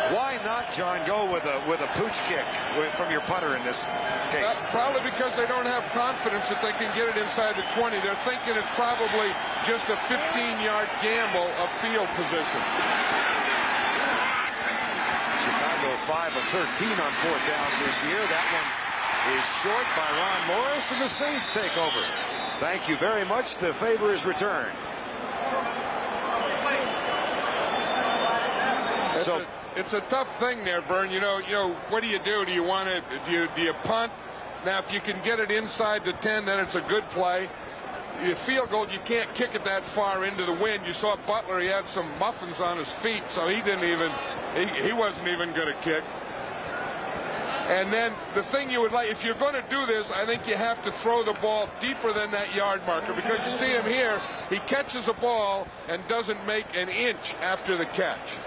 Why not, John, go with a pooch kick from your punter in this case? Probably because they don't have confidence that they can get it inside the 20. They're thinking it's probably just a 15-yard gamble of field position. Chicago 5 of 13 on 4th downs this year. That one is short by Ron Morris, and the Saints take over. Thank you very much. The favor is returned. It's a tough thing there, Vern. What do? Do you want to? Do you punt? Now, if you can get it inside the 10, then it's a good play. Your field goal, you can't kick it that far into the wind. You saw Butler; he had some muffins on his feet, so he didn't even. He wasn't even going to kick. And then the thing you would like, if you're going to do this, I think you have to throw the ball deeper than that yard marker, because you see him here. He catches a ball and doesn't make an inch after the catch.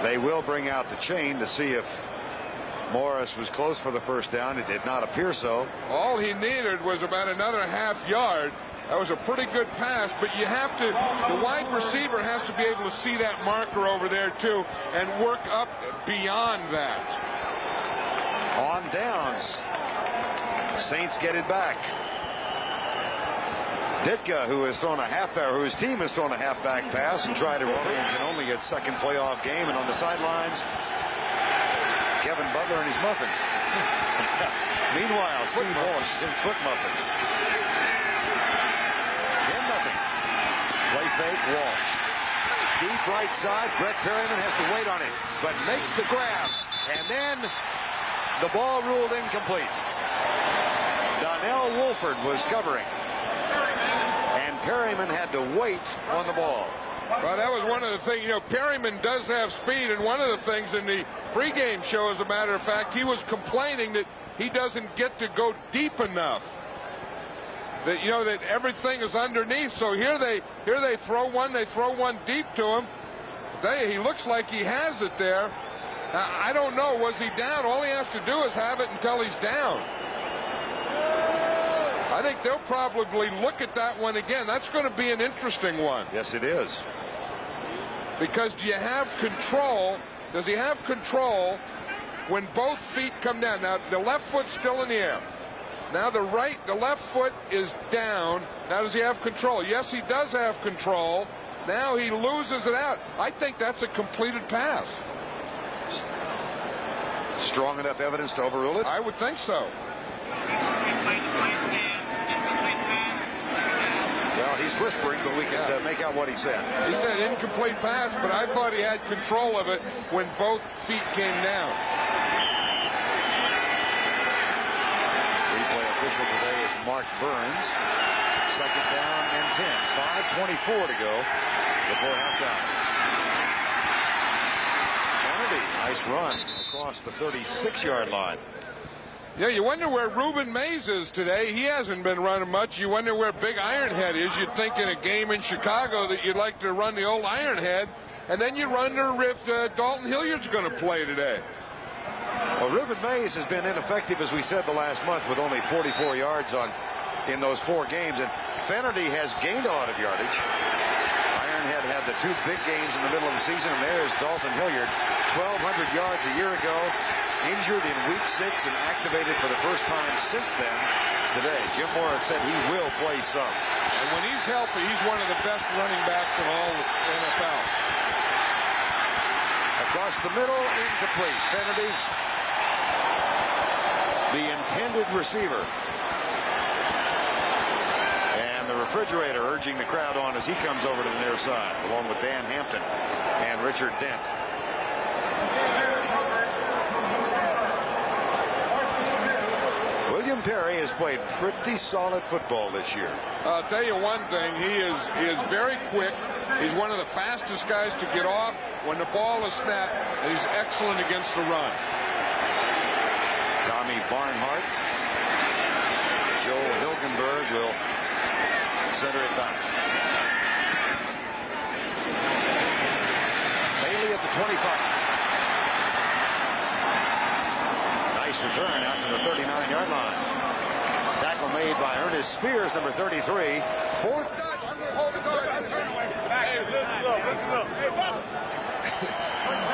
They will bring out the chain to see if Morris was close for the first down. It did not appear so. All he needed was about another half yard. That was a pretty good pass, but you have to, the wide receiver has to be able to see that marker over there too and work up beyond that. On downs, Saints get it back. Ditka, whose team has thrown a halfback pass and tried to run it, and only its second playoff game, and on the sidelines, Kevin Butler and his muffins. Meanwhile, Steve Walsh in foot muffins. 10-0. Play fake, Walsh. Deep right side, Brett Perryman has to wait on it, but makes the grab, and then the ball ruled incomplete. Donnell Wolford was covering, and Perryman had to wait on the ball. Well, that was one of the things. You know, Perryman does have speed, and one of the things in the pregame show, as a matter of fact, he was complaining that he doesn't get to go deep enough. That, you know, that everything is underneath. So here they throw one. They throw one deep to him. He looks like he has it there. I don't know. Was he down? All he has to do is have it until he's down. I think they'll probably look at that one again. That's going to be an interesting one. Yes, it is. Because do you have control? Does he have control when both feet come down? Now, the left foot's still in the air. Now the left foot is down. Now, does he have control? Yes, he does have control. Now he loses it out. I think that's a completed pass. Strong enough evidence to overrule it? I would think so. Well, he's whispering, but we can make out what he said. He said incomplete pass, but I thought he had control of it when both feet came down. Replay official today is Mark Burns. Second down and 10. 5:24 to go before halftime. Kennedy, nice run across the 36-yard line. Yeah, you wonder where Reuben Mays is today. He hasn't been running much. You wonder where Big Ironhead is. You'd think in a game in Chicago that you'd like to run the old Ironhead, and then you wonder if Dalton Hilliard's going to play today. Well, Reuben Mays has been ineffective, as we said, the last month with only 44 yards in those 4 games, and Fennerty has gained a lot of yardage. Ironhead had the 2 big games in the middle of the season, and there's Dalton Hilliard, 1,200 yards a year ago. Injured in week 6 and activated for the first time since then today. Jim Morris said he will play some. And when he's healthy, he's one of the best running backs in all of NFL. Across the middle, incomplete. Fennerty, the intended receiver. And the refrigerator urging the crowd on as he comes over to the near side, along with Dan Hampton and Richard Dent. William Perry has played pretty solid football this year. I'll tell you one thing, he is very quick. He's one of the fastest guys to get off when the ball is snapped, and he's excellent against the run. Tommy Barnhart. Joel Hilgenberg will center it back. Bailey at the 25. Nice return out to the 39-yard line. Tackle made by Ernest Spears, number 33. Fourth.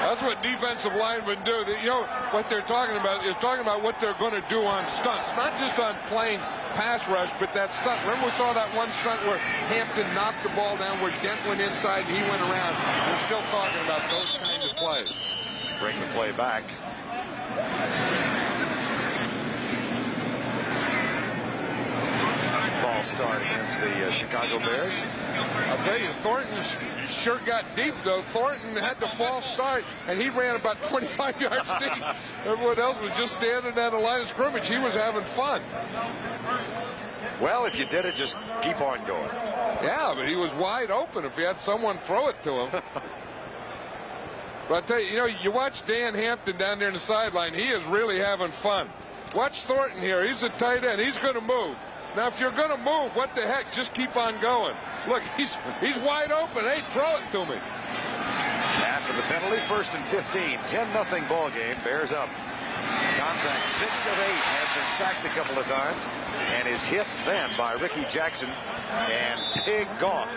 That's what defensive linemen do. You know what they're talking about is talking about what they're going to do on stunts, not just on playing pass rush, but that stunt. Remember we saw that one stunt where Hampton knocked the ball down, where Dent went inside and he went around. We're still talking about those kinds of plays. Bring the play back. Ball start against the Chicago Bears. I'll tell you, Thornton sure got deep, though. Thornton had the false start, and he ran about 25 yards deep. Everyone else was just standing at the line of scrimmage. He was having fun. Well, if you did it, just keep on going. Yeah, but he was wide open if you had someone throw it to him. But I tell you, you know, you watch Dan Hampton down there in the sideline. He is really having fun. Watch Thornton here. He's a tight end. He's going to move. Now, if you're going to move, what the heck? Just keep on going. Look, he's wide open. Hey, throw it to me. After the penalty, 1st and 15. 10-0 ball game. Bears up. Tomczak, 6 of 8, has been sacked a couple of times and is hit then by Ricky Jackson and Pig Goff.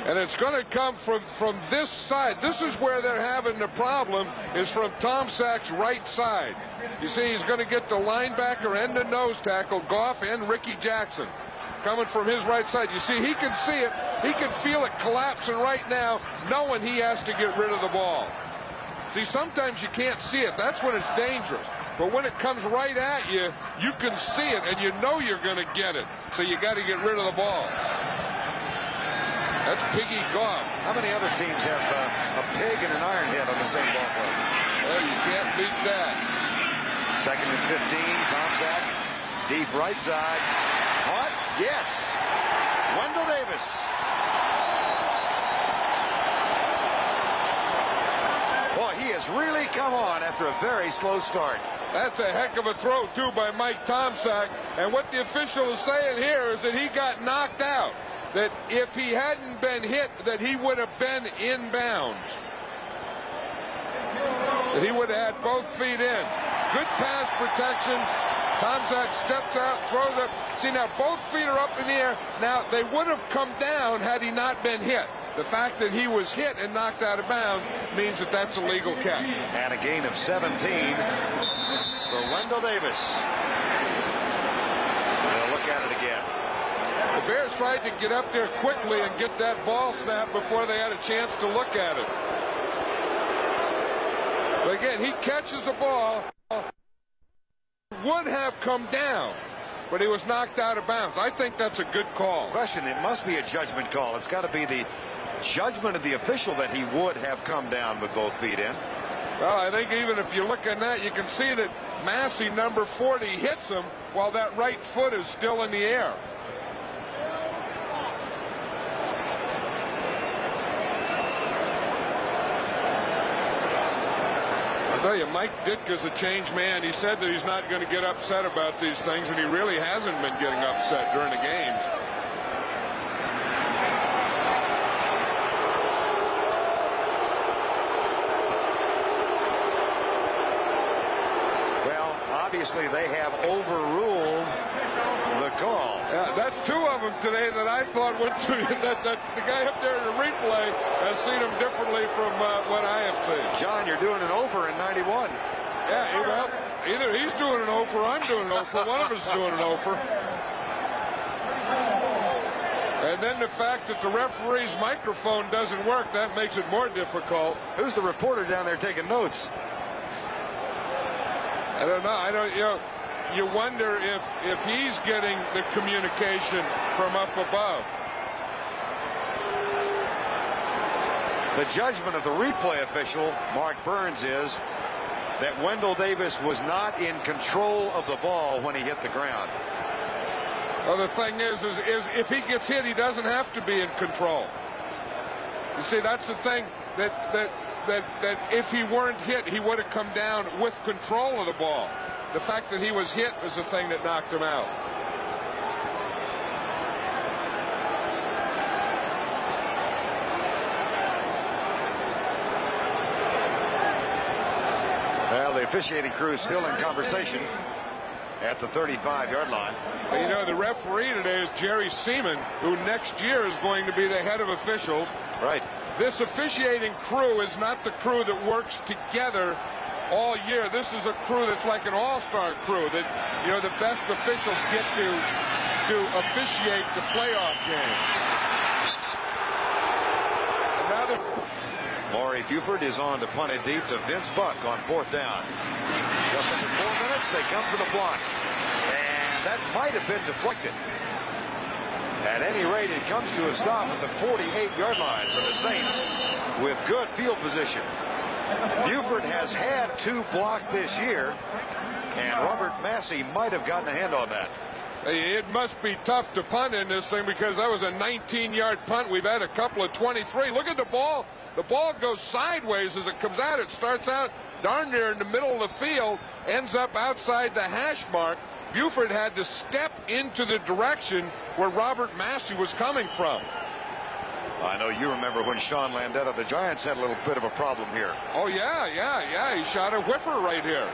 And it's going to come from this side. This is where they're having the problem, is from Tomczak's right side. You see, he's going to get the linebacker and the nose tackle, Goff and Ricky Jackson, coming from his right side. You see, he can see it. He can feel it collapsing right now, knowing he has to get rid of the ball. See, sometimes you can't see it. That's when it's dangerous. But when it comes right at you, you can see it, and you know you're going to get it. So you got to get rid of the ball. That's Piggy Goff. How many other teams have a pig and an iron head on the same ball club? Well, you can't beat that. 2nd and 15. Tomczak, deep right side. Caught? Yes. Wendell Davis. Boy, he has really come on after a very slow start. That's a heck of a throw, too, by Mike Tomczak. And what the official is saying here is that he got knocked out. That if he hadn't been hit, that he would have been inbounds. That he would have had both feet in. Good pass protection. Tomczak steps out, throws up. See, now both feet are up in the air. Now, they would have come down had he not been hit. The fact that he was hit and knocked out of bounds means that that's a legal catch. And a gain of 17 for Wendell Davis. They'll look at it again. The Bears tried to get up there quickly and get that ball snapped before they had a chance to look at it. But again, he catches the ball. Would have come down, but he was knocked out of bounds. I think that's a good call. Question, it must be a judgment call. It's got to be the judgment of the official that he would have come down with both feet in. Well, I think even if you look at that, you can see that Massey, number 40, hits him while that right foot is still in the air. I'll tell you, Mike Ditka's a changed man. He said that he's not going to get upset about these things, and he really hasn't been getting upset during the games. Well, obviously they have overruled the call. Yeah, that's 2 of them today that I thought went to that the guy up there in the replay has seen them differently from what I have seen. John, you're doing an over in 91. Yeah, well, either he's doing an over, I'm doing an over. One of us is doing an over. And then the fact that the referee's microphone doesn't work, that makes it more difficult. Who's the reporter down there taking notes? I don't know. You wonder if he's getting the communication from up above. The judgment of the replay official, Mark Burns, is that Wendell Davis was not in control of the ball when he hit the ground. Well, the thing is if he gets hit, he doesn't have to be in control. You see, that's the thing, that if he weren't hit, he would have come down with control of the ball. The fact that he was hit was the thing that knocked him out. Well, the officiating crew is still in conversation at the 35-yard line. Well, you know, the referee today is Jerry Seaman, who next year is going to be the head of officials. Right. This officiating crew is not the crew that works together all year. This is a crew that's like an all-star crew that, you know, the best officials get to officiate the playoff game. Another. Maury Buford is on to punt it deep to Vince Buck on 4th down. Just under 4 minutes, they come for the block. And that might have been deflected. At any rate, it comes to a stop at the 48-yard line. So the Saints with good field position. Buford has had 2 blocked this year, and Robert Massey might have gotten a hand on that. It must be tough to punt in this thing because that was a 19-yard punt. We've had a couple of 23. Look at the ball. The ball goes sideways as it comes out. It starts out darn near in the middle of the field, ends up outside the hash mark. Buford had to step into the direction where Robert Massey was coming from. I know you remember when Sean Landeta, the Giants, had a little bit of a problem here. Oh, yeah. He shot a whiffer right here.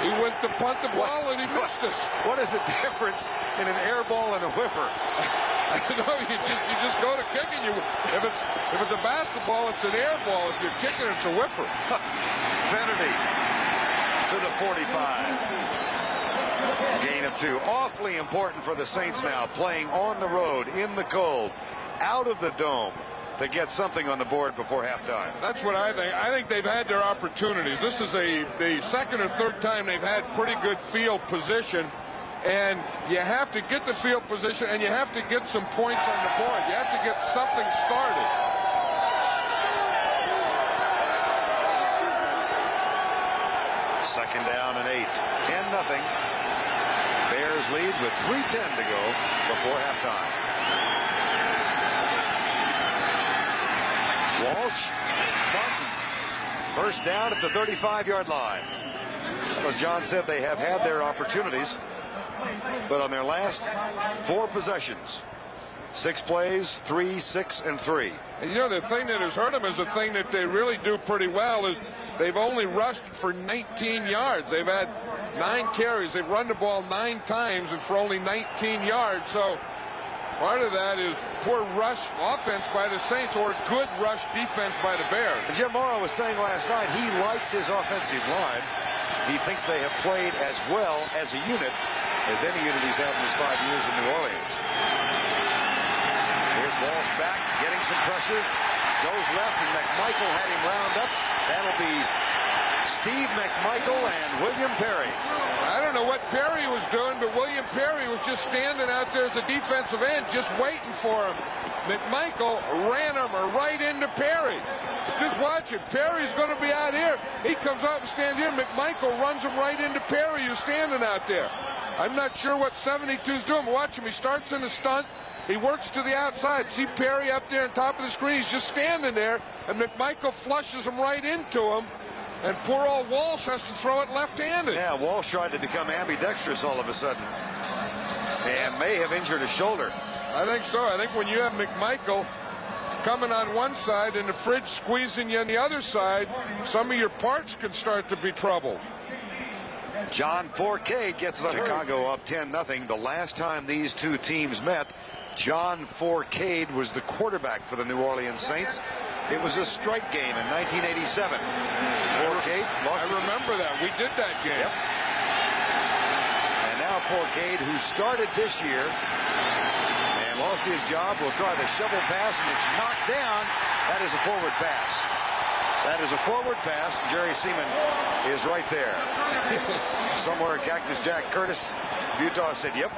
He went to punt the ball and he missed us. What is the difference in an air ball and a whiffer? I know, you just go to kicking. If it's a basketball, it's an air ball. If you're kicking, it's a whiffer. Fennerty to the 45. Gain of 2. Awfully important for the Saints now, playing on the road in the cold, out of the dome, to get something on the board before halftime. That's what I think. I think they've had their opportunities. This is the second or third time they've had pretty good field position, and you have to get the field position and you have to get some points on the board. You have to get something started. Second down and 8. 10-0. Bears lead with 3:10 to go before halftime. Walsh, Martin. First down at the 35-yard line. As John said, they have had their opportunities, but on their last 4 possessions, 6 plays, 3, 6, and 3. And you know, the thing that has hurt them is the thing that they really do pretty well is they've only rushed for 19 yards. They've had 9 carries. They've run the ball 9 times and for only 19 yards. So part of that is poor rush offense by the Saints or good rush defense by the Bears. Jim Morrow was saying last night he likes his offensive line. He thinks they have played as well as a unit as any unit he's had in his 5 years in New Orleans. Here's Walsh back, getting some pressure. Goes left, and McMichael had him round up. That'll be Steve McMichael and William Perry. I don't know what Perry was doing, but William Perry was just standing out there as a defensive end, just waiting for him. McMichael ran him right into Perry. Just watch it. Perry's going to be out here. He comes up and stands here. McMichael runs him right into Perry, who's standing out there. I'm not sure what 72's doing. Watch him. He starts in the stunt. He works to the outside. See Perry up there on top of the screen. He's just standing there, and McMichael flushes him right into him. And poor old Walsh has to throw it left-handed. Yeah, Walsh tried to become ambidextrous all of a sudden and may have injured his shoulder. I think so. I think when you have McMichael coming on one side and the fridge squeezing you on the other side, some of your parts can start to be troubled. John Forcade gets Chicago up 10-0. The last time these two teams met, John Forcade was the quarterback for the New Orleans Saints. It was a strike game in 1987. Forcade lost. I remember that. We did that game. Yep. And now Forcade, who started this year and lost his job, will try the shovel pass, and it's knocked down. That is a forward pass. That is a forward pass. Jerry Seaman is right there. Somewhere Cactus Jack Curtis of Utah said, yep.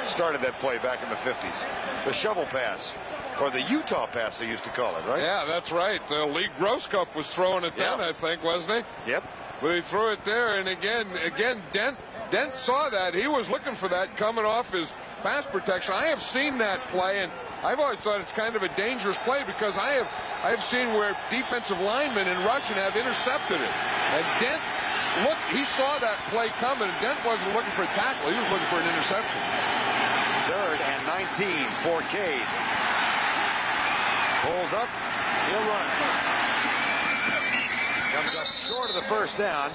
Started that play back in the 50s. The shovel pass, or the Utah pass they used to call it, right? Yeah, that's right. Lee Grosscup was throwing it down, I think, wasn't he? Yep. But he threw it there, and again, Dent saw that. He was looking for that coming off his pass protection. I have seen that play, and I've always thought it's kind of a dangerous play because I have seen where defensive linemen in Russian have intercepted it. And Dent, look, he saw that play coming, and Dent wasn't looking for a tackle. He was looking for an interception. 3rd and 19, Forcade. Pulls up, he'll run. Comes up short of the first down.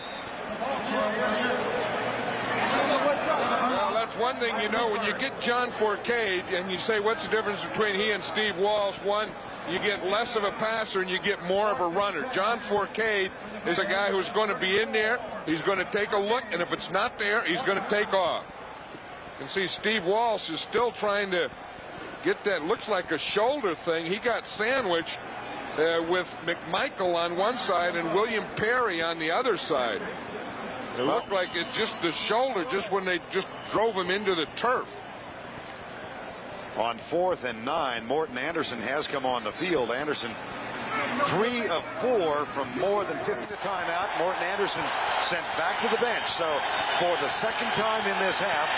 Well, that's one thing, you know, when you get John Forcade and you say what's the difference between he and Steve Walsh, one, you get less of a passer and you get more of a runner. John Forcade is a guy who's going to be in there, he's going to take a look, and if it's not there, he's going to take off. You can see Steve Walsh is still trying to get that, looks like a shoulder thing. He got sandwiched with McMichael on one side and William Perry on the other side. It looked like it just the shoulder, just when they just drove him into the turf. On 4th and 9, Morton Anderson has come on the field. Anderson 3 of 4 from more than 50. The timeout. Morton Anderson sent back to the bench. So for the second time in this half,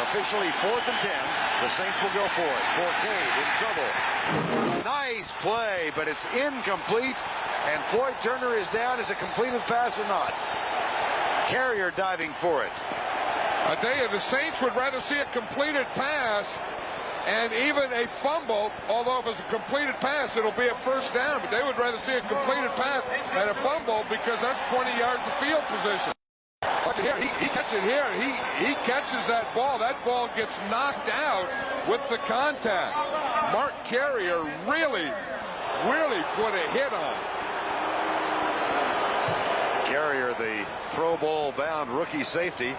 officially 4th and 10, the Saints will go for it. Forcade in trouble. Nice play, but it's incomplete. And Floyd Turner is down. Is it completed pass or not? Carrier diving for it. I tell you, the Saints would rather see a completed pass And even a fumble, although if it's a completed pass, it'll be a first down. But they would rather see a completed pass than a fumble because that's 20 yards of field position. But here, he catches it here. He catches that ball. That ball gets knocked out with the contact. Mark Carrier really put a hit on. Carrier, the Pro Bowl bound rookie safety,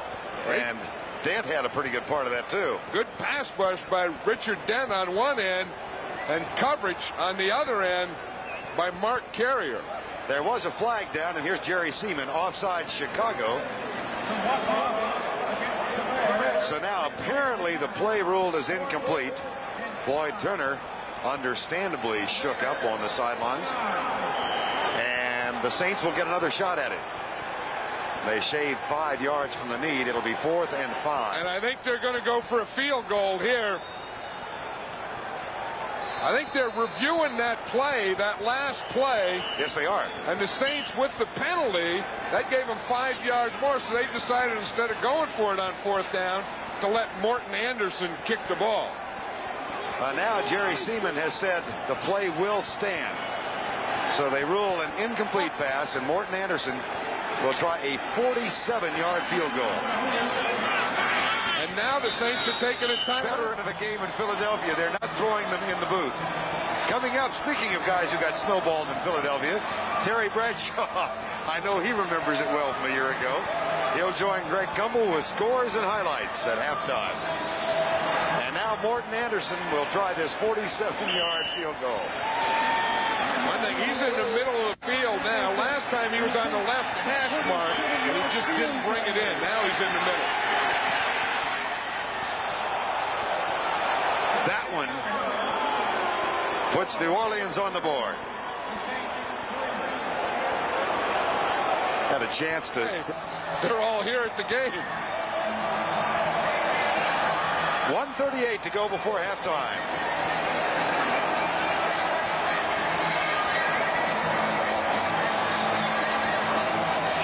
and Dent had a pretty good part of that too. Good pass rush by Richard Dent on one end and coverage on the other end by Mark Carrier. There was a flag down, and here's Jerry Seaman, offside Chicago. So now apparently the play ruled as incomplete. Floyd Turner understandably shook up on the sidelines, and the Saints will get another shot at it. They shaved 5 yards from the need. It'll be 4th and 5. And I think they're going to go for a field goal here. I think they're reviewing that play, that last play. Yes, they are. And the Saints, with the penalty, that gave them 5 yards more, so they decided instead of going for it on 4th down to let Morton Anderson kick the ball. Now Jerry Seaman has said the play will stand. So they rule an incomplete pass, and Morton Anderson will try a 47-yard field goal. And now the Saints are taking a time. Veteran of the game in Philadelphia. They're not throwing them in the booth. Coming up, speaking of guys who got snowballed in Philadelphia, Terry Bradshaw. I know he remembers it well from a year ago. He'll join Greg Gumbel with scores and highlights at halftime. And now Morton Anderson will try this 47-yard field goal. One thing, he's in the middle of the field now. Last time he was on the left hash mark, and he just didn't bring it in. Now he's in the middle. That one puts New Orleans on the board. Had a chance to... They're all here at the game. 1:38 to go before halftime.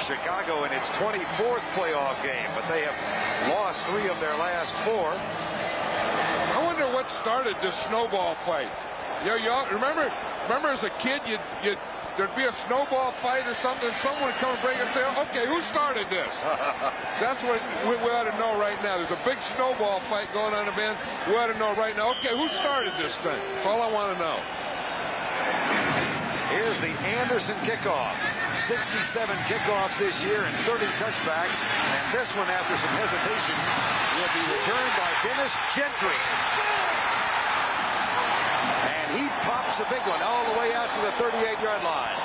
Chicago in its 24th playoff game, but they have lost 3 of their last 4. I wonder what started this snowball fight. Y'all remember as a kid, there'd be a snowball fight or something, someone would come and break and say, okay, who started this? So that's what we ought to know right now. There's a big snowball fight going on in the band. We ought to know right now, okay, who started this thing? That's all I want to know. Here's the Anderson kickoff. 67 kickoffs this year and 30 touchbacks. And this one, after some hesitation, will be returned by Dennis Gentry. And he pops a big one all the way out to the 38-yard line.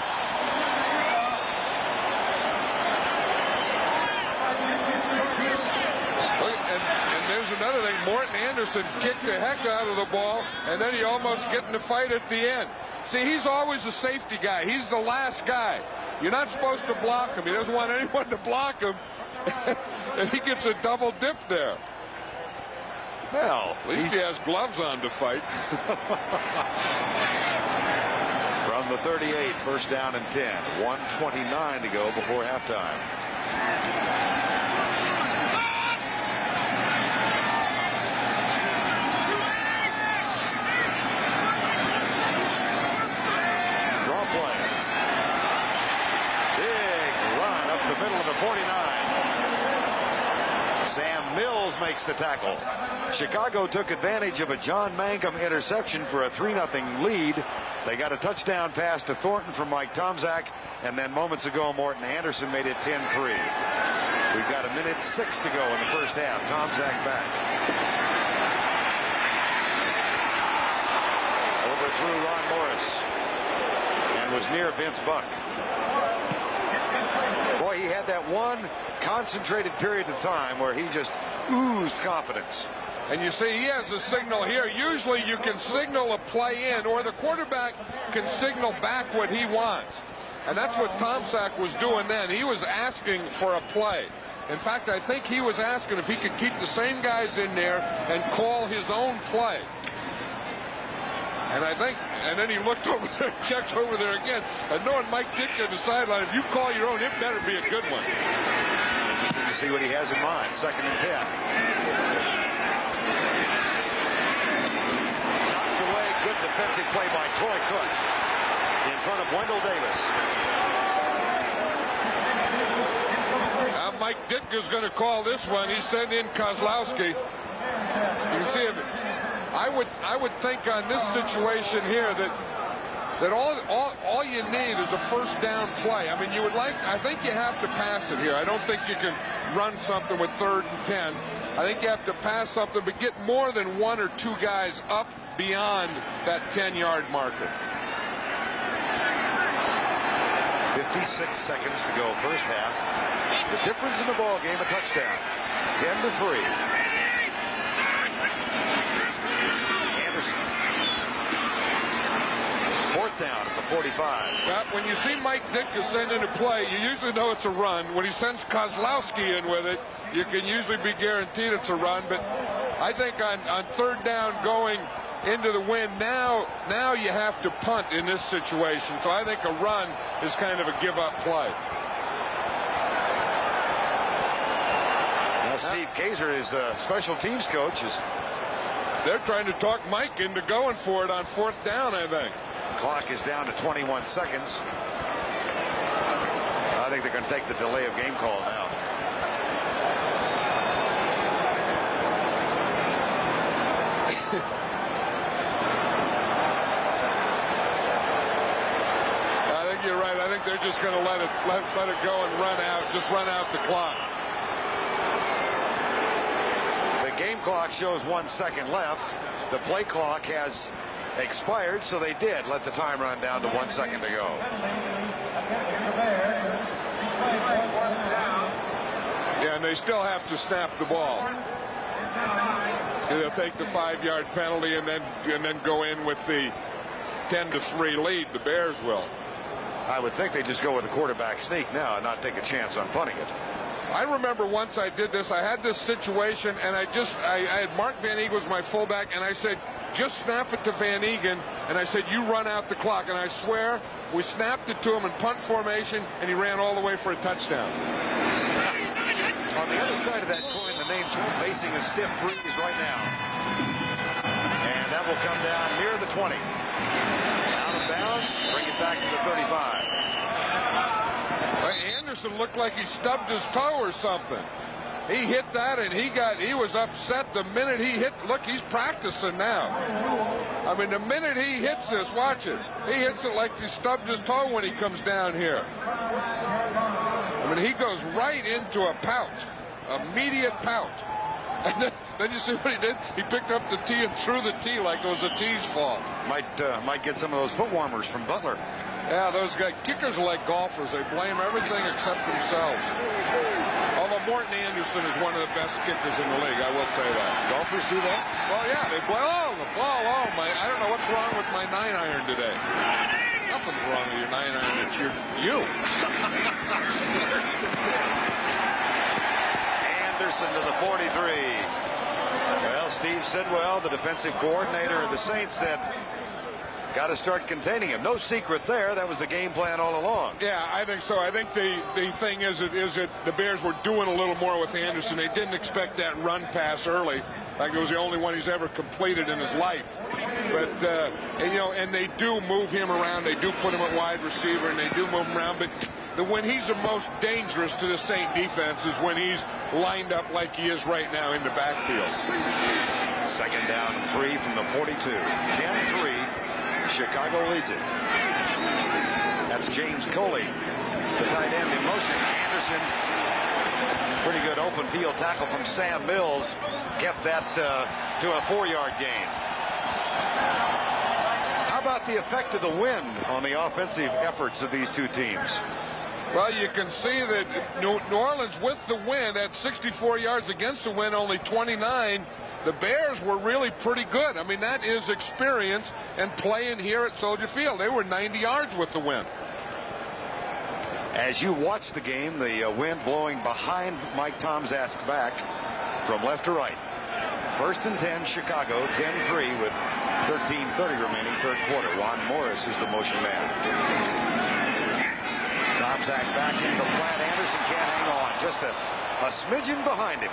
And there's another thing. Morton Anderson kicked the heck out of the ball, and then he almost get in the fight at the end. See, he's always a safety guy. He's the last guy. You're not supposed to block him. He doesn't want anyone to block him. And he gets a double dip there. Well, at least he has gloves on to fight. From the 38, first down and 10. 1:29 to go before halftime. Draw play. Big run up the middle of the 49. Sam Mills makes the tackle. Chicago took advantage of a John Mangum interception for a 3-0 lead. They got a touchdown pass to Thornton from Mike Tomczak, and then moments ago Morton Anderson made it 10-3. We've got 1:06 to go in the first half. Tomczak back. Overthrew Ron Morris and was near Vince Buck. Boy, he had that one concentrated period of time where he just oozed confidence. And you see, he has a signal here. Usually you can signal a play in, or the quarterback can signal back what he wants. And that's what Tomczak was doing then. He was asking for a play. In fact, I think he was asking if he could keep the same guys in there and call his own play. And then he looked over there, checked over there again, and knowing Mike Ditka on the sideline, if you call your own, it better be a good one. Interesting to see what he has in mind. 2nd and 10. Defensive play by Troy Cook in front of Wendell Davis. Now Mike Ditka's going to call this one. He sent in Kozlowski. You can see him. I would think on this situation here that all you need is a first down play. I mean, I think you have to pass it here. I don't think you can run something with 3rd and 10. I think you have to pass something, but get more than 1 or 2 guys up beyond that 10-yard marker. 56 seconds to go, first half. The difference in the ball game, a touchdown. 10-3. Anderson. 4th down at the 45. Well, when you see Mike Ditka send in a play, you usually know it's a run. When he sends Kozlowski in with it, you can usually be guaranteed it's a run. But I think on 3rd down going into the wind, now you have to punt in this situation. So I think a run is kind of a give-up play. Now Steve Kaiser is a special teams coach. They're trying to talk Mike into going for it on 4th down, I think. Clock is down to 21 seconds. I think they're going to take the delay of game call now. I think you're right. I think they're just going to let it go and run out the clock. The game clock shows 1 second left. The play clock has expired, so they did let the time run down to 1 second to go. Yeah, and they still have to snap the ball. They'll take the 5-yard penalty and then go in with the 10-3 lead. The Bears will. I would think they just go with a quarterback sneak now and not take a chance on punting it. I remember once I did this. I had this situation, and I had Mark Van Eeghen was my fullback, and I said, just snap it to Van Eeghen, and I said, you run out the clock. And I swear, we snapped it to him in punt formation, and he ran all the way for a touchdown. On the other side of that coin, the name's facing a stiff breeze right now. And that will come down near the 20. Out of bounds, bring it back to the 35. Anderson looked like he stubbed his toe or something. He hit that, and he was upset the minute he hit. Look, he's practicing now. I mean, the minute he hits this, watch it. He hits it like he stubbed his toe when he comes down here. I mean, he goes right into a pout, immediate pout. And then you see what he did? He picked up the tee and threw the tee like it was the tee's fault. Might get some of those foot warmers from Butler. Yeah, those guys, kickers are like golfers. They blame everything except themselves. Although Morton Anderson is one of the best kickers in the league, I will say that. Golfers do that? Well, yeah, they play, I don't know what's wrong with my 9-iron today. Nothing's wrong with your 9-iron, it's you. Anderson to the 43. Well, Steve Sidwell, the defensive coordinator of the Saints, said, got to start containing him. No secret there. That was the game plan all along. Yeah, I think so. I think the thing is that the Bears were doing a little more with Anderson. They didn't expect that run pass early. Like it was the only one he's ever completed in his life. But, and they do move him around. They do put him at wide receiver, and they do move him around. But when he's the most dangerous to the Saint defense is when he's lined up like he is right now in the backfield. 2nd down and 3 from the 42. 10-3. Chicago leads it. That's James Coley, the tight end in motion. Anderson, pretty good open field tackle from Sam Mills, kept that to a 4-yard gain. How about the effect of the wind on the offensive efforts of these two teams? Well, you can see that New Orleans with the wind at 64 yards against the wind, only 29. The Bears were really pretty good. I mean, that is experience and playing here at Soldier Field. They were 90 yards with the wind. As you watch the game, the wind blowing behind Mike Tomczak's back from left to right. 1st and 10, Chicago, 10-3 with 13:30 remaining, 3rd quarter. Ron Morris is the motion man. Tomczak back into the flat. Anderson can't hang on. Just a smidgen behind him.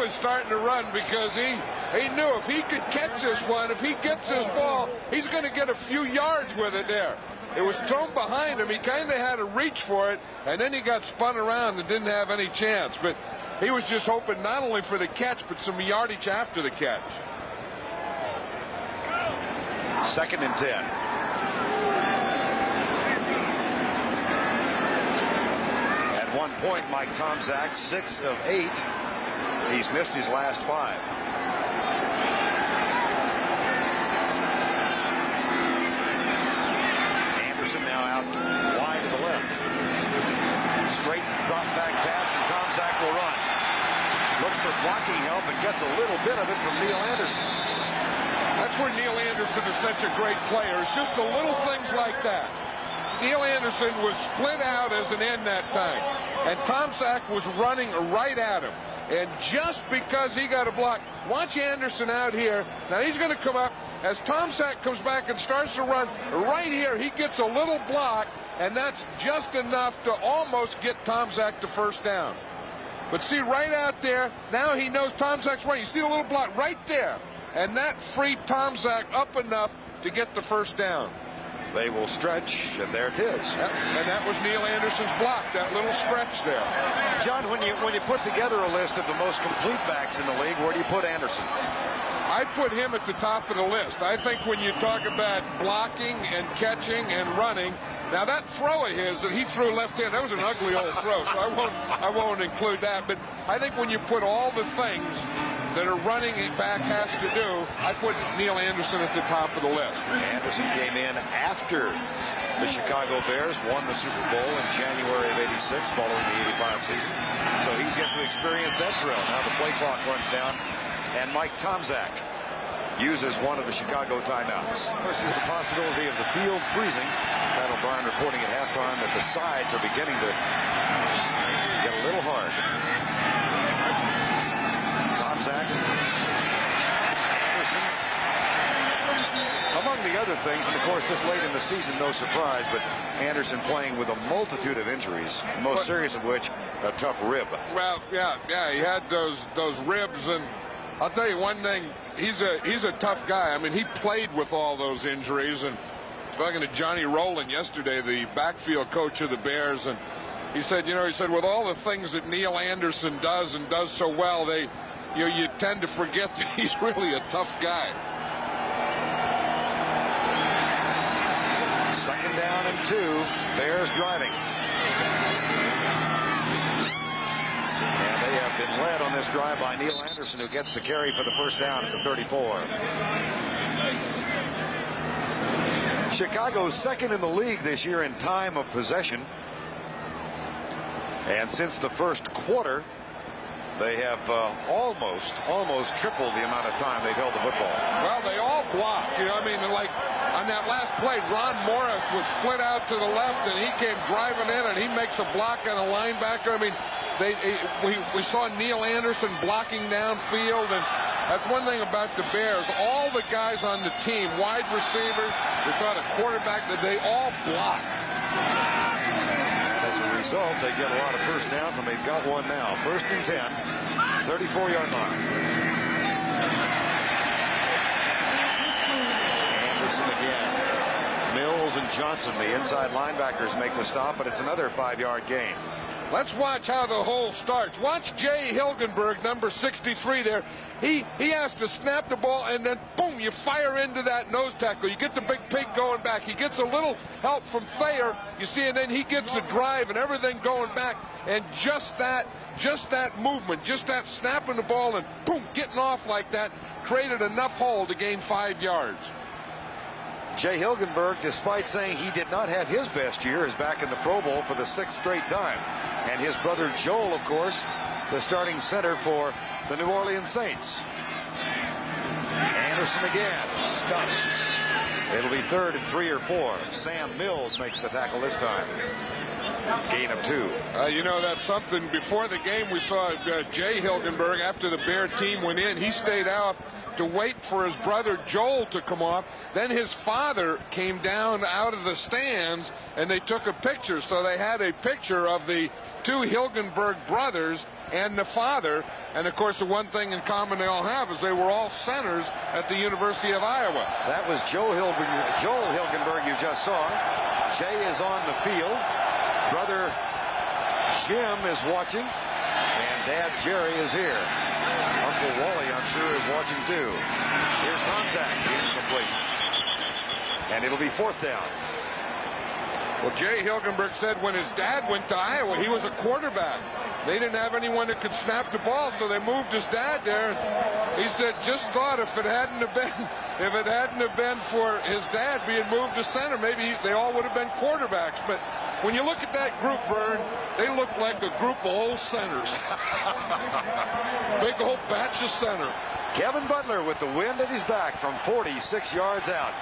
really starting to run because he knew if he could catch this one, if he gets this ball, he's going to get a few yards with it there. It was thrown behind him. He kind of had to reach for it, and then he got spun around and didn't have any chance. But he was just hoping not only for the catch, but some yardage after the catch. 2nd and 10. At one point, Mike Tomczak, 6 of 8. He's missed his last 5. Anderson now out wide to the left. Straight drop back pass, and Tomczak will run. Looks for blocking help and gets a little bit of it from Neil Anderson. That's where Neil Anderson is such a great player. It's just the little things like that. Neil Anderson was split out as an end that time, and Tomczak was running right at him. And just because he got a block, watch Anderson out here. Now he's going to come up. As Tomczak comes back and starts to run, right here he gets a little block, and that's just enough to almost get Tomczak to first down. But see, right out there, now he knows Tomczak's running. You see the little block right there, and that freed Tomczak up enough to get the first down. They will stretch, and there it is. Yep. And that was Neil Anderson's block, that little stretch there. John, when you put together a list of the most complete backs in the league, where do you put Anderson? I'd put him at the top of the list. I think when you talk about blocking and catching and running, now that throw of his that he threw left hand, that was an ugly old throw, so I won't include that. But I think when you put all the things that a running back has to do, I put Neil Anderson at the top of the list. Anderson came in after the Chicago Bears won the Super Bowl in January of '86 following the '85 season. So he's yet to experience that thrill. Now the play clock runs down, and Mike Tomczak uses one of the Chicago timeouts. Versus the possibility of the field freezing. Pat O'Brien reporting at halftime that the sides are beginning to get a little hard. Tomczak, Anderson. Among the other things, and of course this late in the season, no surprise, but Anderson playing with a multitude of injuries, most serious of which a tough rib. Well, yeah, he had those ribs, and I'll tell you one thing, he's a tough guy. I mean, he played with all those injuries, and talking to Johnny Rowland yesterday, the backfield coach of the Bears, and he said, with all the things that Neil Anderson does and does so well, you tend to forget that he's really a tough guy. 2nd down and 2. Bears driving. And they have been led on this drive by Neil Anderson, who gets the carry for the first down at the 34. Chicago's 2nd in the league this year in time of possession. And since the first quarter, they have almost tripled the amount of time they've held the football. Well, they all blocked. I mean, like on that last play, Ron Morris was split out to the left, and he came driving in, and he makes a block on a linebacker. I mean, we saw Neil Anderson blocking downfield, and that's one thing about the Bears. All the guys on the team, wide receivers, we saw the quarterback, that they all block. As a result, they get a lot of first downs, and they've got one now. 1st and 10, 34-yard line. Anderson again. Mills and Johnson, the inside linebackers, make the stop, but it's another 5-yard gain. Let's watch how the whole starts. Watch Jay Hilgenberg, number 63 there. He has to snap the ball, and then, boom, you fire into that nose tackle. You get the big pig going back. He gets a little help from Thayer, you see, and then he gets the drive and everything going back. And just that movement, just that snapping the ball and, boom, getting off like that created enough hole to gain 5 yards. Jay Hilgenberg, despite saying he did not have his best year, is back in the Pro Bowl for the 6th straight time. And his brother Joel, of course, the starting center for the New Orleans Saints. Anderson again, stuffed. It'll be 3rd and 3 or 4. Sam Mills makes the tackle this time. Gain of 2. You know, that's something. Before the game, we saw Jay Hilgenberg, after the Bear team went in, he stayed out to wait for his brother Joel to come off. Then his father came down out of the stands, and they took a picture. So they had a picture of the 2 Hilgenberg brothers and the father. And, of course, the one thing in common they all have is they were all centers at the University of Iowa. That was Joel Hilgenberg you just saw. Jay is on the field. Brother Jim is watching. And Dad Jerry is here. Uncle Wally, I'm sure, is watching too. Here's Tomczak, incomplete. And it'll be 4th down. Well, Jay Hilgenberg said when his dad went to Iowa, he was a quarterback. They didn't have anyone that could snap the ball, so they moved his dad there. He said, just thought if it hadn't have been for his dad being moved to center, maybe they all would have been quarterbacks. But when you look at that group, Vern, they look like a group of old centers. Big old batch of center. Kevin Butler with the wind at his back from 46 yards out.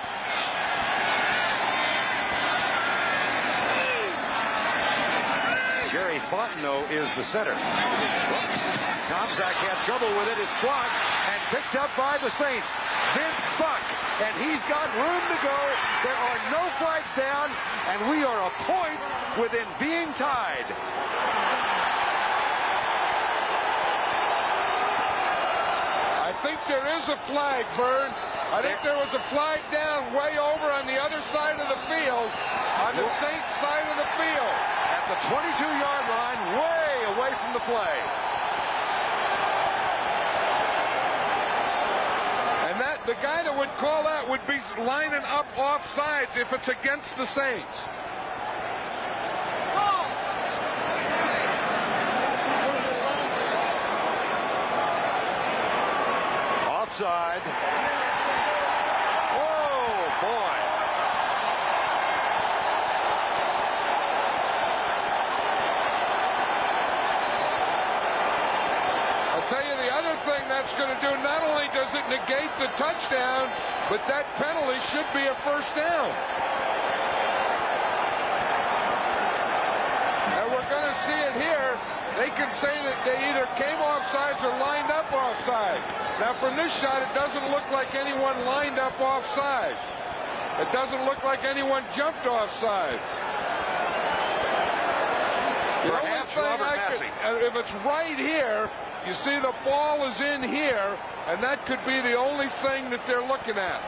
Jerry Fontenot is the center. Tomczak had trouble with it. It's blocked and picked up by the Saints. Vince Buck, and he's got room to go. There are no flags down, and we are a point within being tied. I think there is a flag, Vern. I think there was a flag down way over on the other side of the field, on the Saints side of the field. At the 22-yard line, way away from the play. And the guy that would call that would be lining up offsides if it's against the Saints. Offside. Oh, boy. I'll tell you the other thing that's going to do, not only does it negate the touchdown, but that penalty should be a 1st down. And we're going to see it here. They can say that they either came offsides or lined up offside. Now, from this shot, it doesn't look like anyone lined up offside. It doesn't look like anyone jumped offside. Perhaps Robert Massey. If it's right here, you see the ball is in here, and that could be the only thing that they're looking at.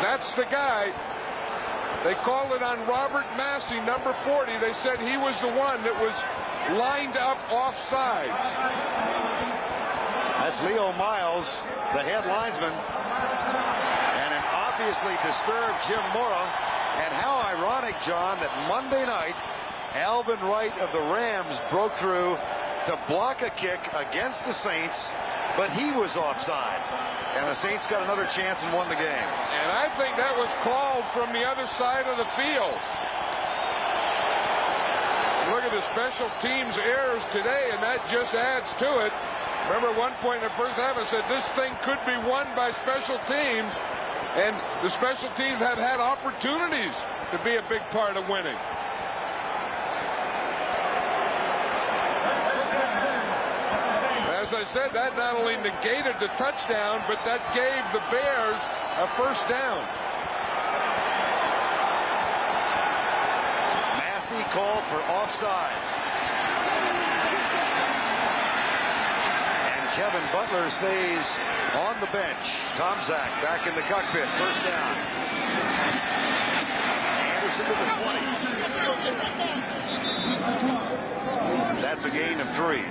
That's the guy. They called it on Robert Massey, number 40. They said he was the one that was lined up offsides. That's Leo Miles, the head linesman, and an obviously disturbed Jim Mora. And how ironic, John, that Monday night, Alvin Wright of the Rams broke through to block a kick against the Saints, but he was offside. And the Saints got another chance and won the game. And I think that was called from the other side of the field. Look at the special teams errors today, and that just adds to it. Remember, at one point in the first half, I said this thing could be won by special teams, and the special teams have had opportunities to be a big part of winning. As I said, that not only negated the touchdown, but that gave the Bears a 1st down. Massey called for offside. And Kevin Butler stays on the bench. Tomczak back in the cockpit. 1st down. Anderson to the 20. That's a gain of 3.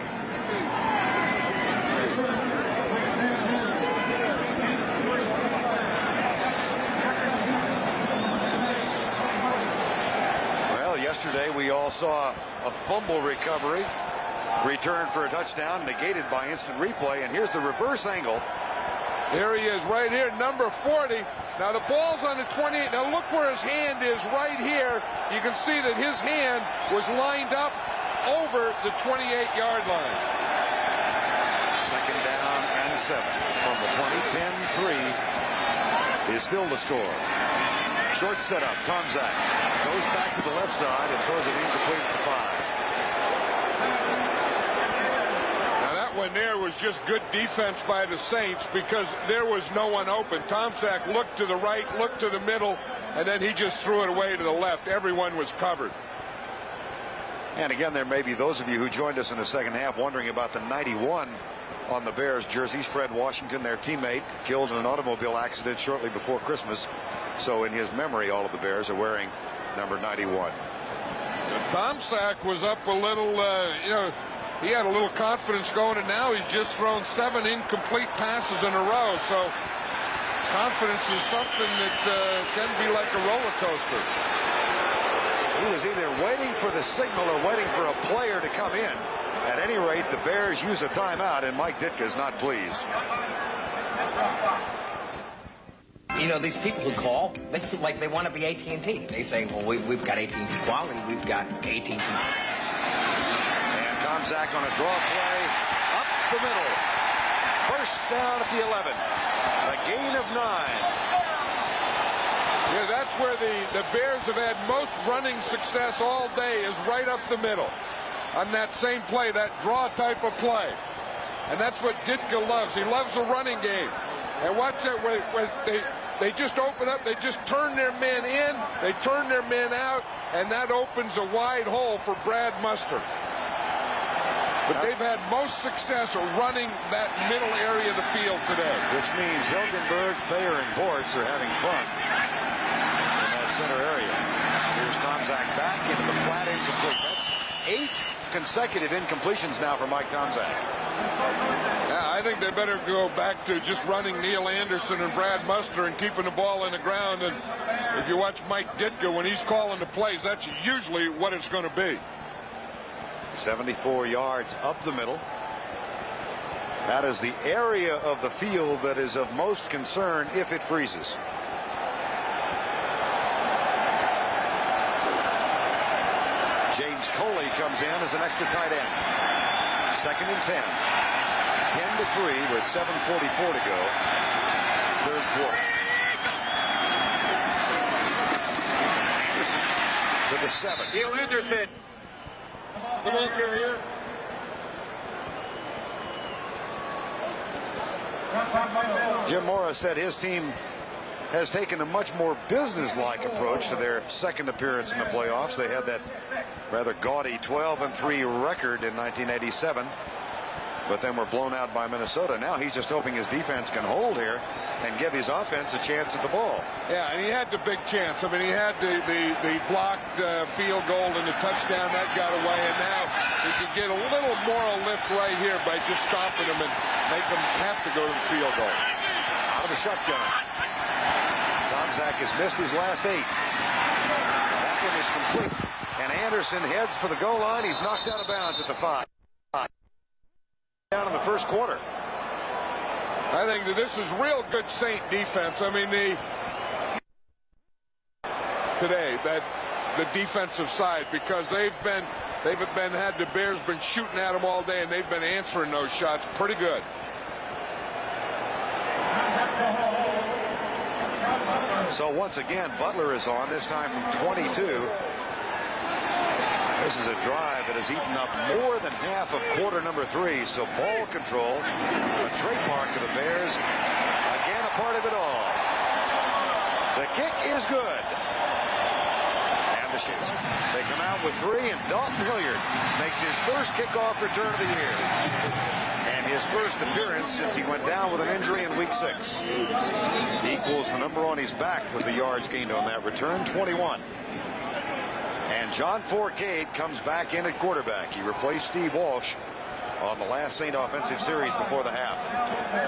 Yesterday, we all saw a fumble recovery, return for a touchdown, negated by instant replay. And here's the reverse angle. There he is right here, number 40. Now the ball's on the 28. Now look where his hand is right here. You can see that his hand was lined up over the 28-yard line. 2nd down and 7 from the 20. 10-3 is still the score. Short setup. Tomczak Goes back to the left side and throws it incomplete at the 5. Now that one there was just good defense by the Saints because there was no one open. Tomczak looked to the right, looked to the middle, and then he just threw it away to the left. Everyone was covered. And again, there may be those of you who joined us in the second half wondering about the 91 on the Bears jerseys. Fred Washington, their teammate, killed in an automobile accident shortly before Christmas. So in his memory, all of the Bears are wearing number 91. Tomczak was up a little, he had a little confidence going, and now he's just thrown 7 incomplete passes in a row. So confidence is something that can be like a roller coaster. He was either waiting for the signal or waiting for a player to come in. At any rate, the Bears use a timeout, and Mike Ditka is not pleased. You know, these people who call, they feel like they want to be AT&T. They say, well, we've got AT&T quality, we've got AT&T. And Tomczak on a draw play, up the middle. First down at the 11. A gain of 9. Yeah, that's where the Bears have had most running success all day, is right up the middle. On that same play, that draw type of play. And that's what Ditka loves. He loves a running game. And watch that, where they just open up, they just turn their men in, they turn their men out, and that opens a wide hole for Brad Muster. But they've had most success running that middle area of the field today. Which means Hilgenberg, Thayer, and Bortz are having fun in that center area. Here's Tomczak back into the flat incomplete. That's 8 consecutive incompletions now for Mike Tomczak. Yeah, I think they better go back to just running Neil Anderson and Brad Muster and keeping the ball in the ground. And if you watch Mike Ditka, when he's calling the plays, that's usually what it's going to be. 74 yards up the middle. That is the area of the field that is of most concern if it freezes. James Coley comes in as an extra tight end. 2nd and 10. 10-3 with 7:44 to go. 3rd quarter. Anderson to the 7. Neil Anderson. Come on, here. Jim Mora said his team has taken a much more business-like approach to their second appearance in the playoffs. They had that rather gaudy 12-3 record in 1987, but then were blown out by Minnesota. Now he's just hoping his defense can hold here and give his offense a chance at the ball. Yeah, and he had the big chance. I mean, he had the blocked field goal and the touchdown that got away, and now he could get a little moral lift right here by just stopping him and make him have to go to the field goal. Out of the shotgun. Tomczak has missed his last 8. That one is complete. And Anderson heads for the goal line. He's knocked out of bounds at the 5. Down in the first quarter. I think that this is real good Saint defense. I mean, the defensive side, because had the Bears been shooting at them all day, and they've been answering those shots pretty good. So once again, Butler is on, this time from 22. This is a drive that has eaten up more than half of quarter number 3. So ball control, a trademark of the Bears. Again, a part of it all. The kick is good. And the shits. They come out with 3, and Dalton Hilliard makes his first kickoff return of the year. And his first appearance since he went down with an injury in week 6. He equals the number on his back with the yards gained on that return, 21. And John Forcade comes back in at quarterback. He replaced Steve Walsh on the last Saint offensive series before the half.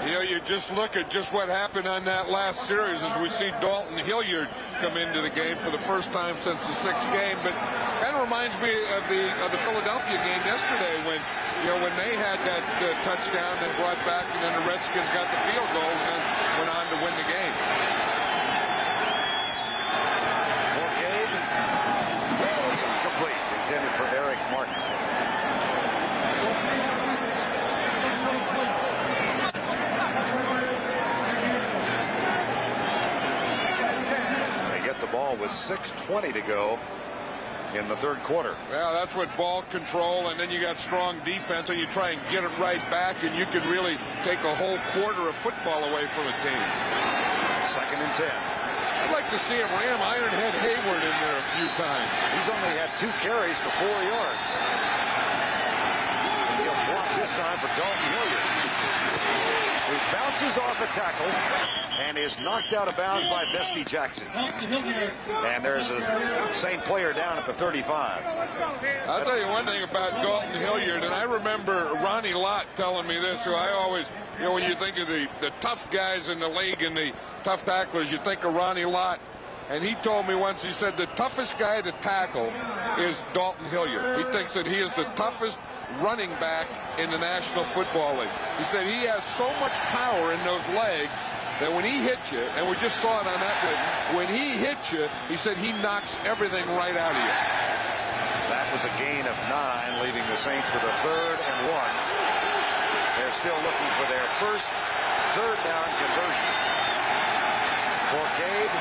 You know, you just look at just what happened on that last series as we see Dalton Hilliard come into the game for the first time since the 6th game. But kind of reminds me of the Philadelphia game yesterday when they had that touchdown and brought back, and then the Redskins got the field goal and then went on to win the game. Intended for Eric Martin. They get the ball with 6:20 to go in the third quarter. Well, that's what ball control, and then you got strong defense, and you try and get it right back, and you can really take a whole quarter of football away from a team. 2nd and 10. I'd like to see him ram Ironhead Hayward in there a few times. He's only had 2 carries for 4 yards. And he'll block this time for Dalton Hilliard, who bounces off a tackle and is knocked out of bounds by Bestie Jackson. And there's a same player down at the 35. I'll tell you one thing about Dalton Hilliard, and I remember Ronnie Lott telling me this, who I always, you know, when you think of the tough guys in the league and the tough tacklers, you think of Ronnie Lott. And he told me once, he said the toughest guy to tackle is Dalton Hilliard. He thinks that he is the toughest running back in the National Football League. He said he has so much power in those legs that when he hits you, and we just saw it on that one, when he hits you, he said he knocks everything right out of you. That was a gain of 9, leaving the Saints with a 3rd and 1. They're still looking for their first 3rd down conversion. Forcade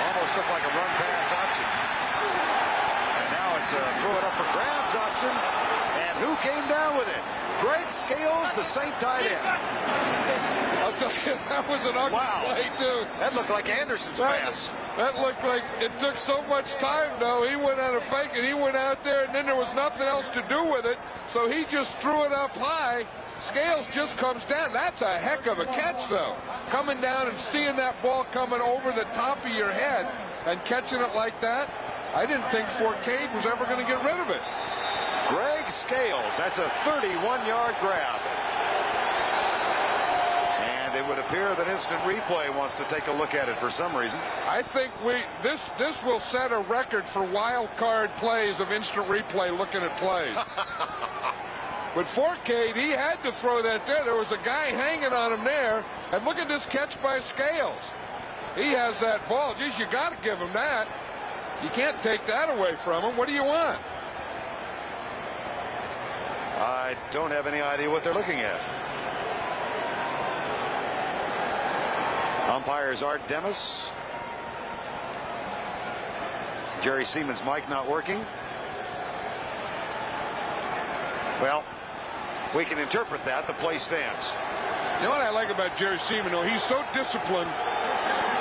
almost looked like a run-pass option. And now it's a throw-it-up-for-grabs option. And who came down with it? Greg Scales, the Saint tight end. I'll tell you, that was an ugly play, too. That looked like Anderson's pass. That looked like it took so much time, though. He went on a fake, and he went out there, and then there was nothing else to do with it. So he just threw it up high. Scales just comes down. That's a heck of a catch, though. Coming down and seeing that ball coming over the top of your head and catching it like that. I didn't think Forcade was ever going to get rid of it. Greg Scales, that's a 31-yard grab. And it would appear that Instant Replay wants to take a look at it for some reason. I think this will set a record for wild card plays of Instant Replay looking at plays. But Forcade, he had to throw that there. There was a guy hanging on him there. And look at this catch by Scales. He has that ball. Geez, you got to give him that. You can't take that away from him. What do you want? I don't have any idea what they're looking at. Umpires Art Demis. Jerry Seaman's mic not working. Well, we can interpret that. The play stands. You know what I like about Jerry Seaman, though? He's so disciplined.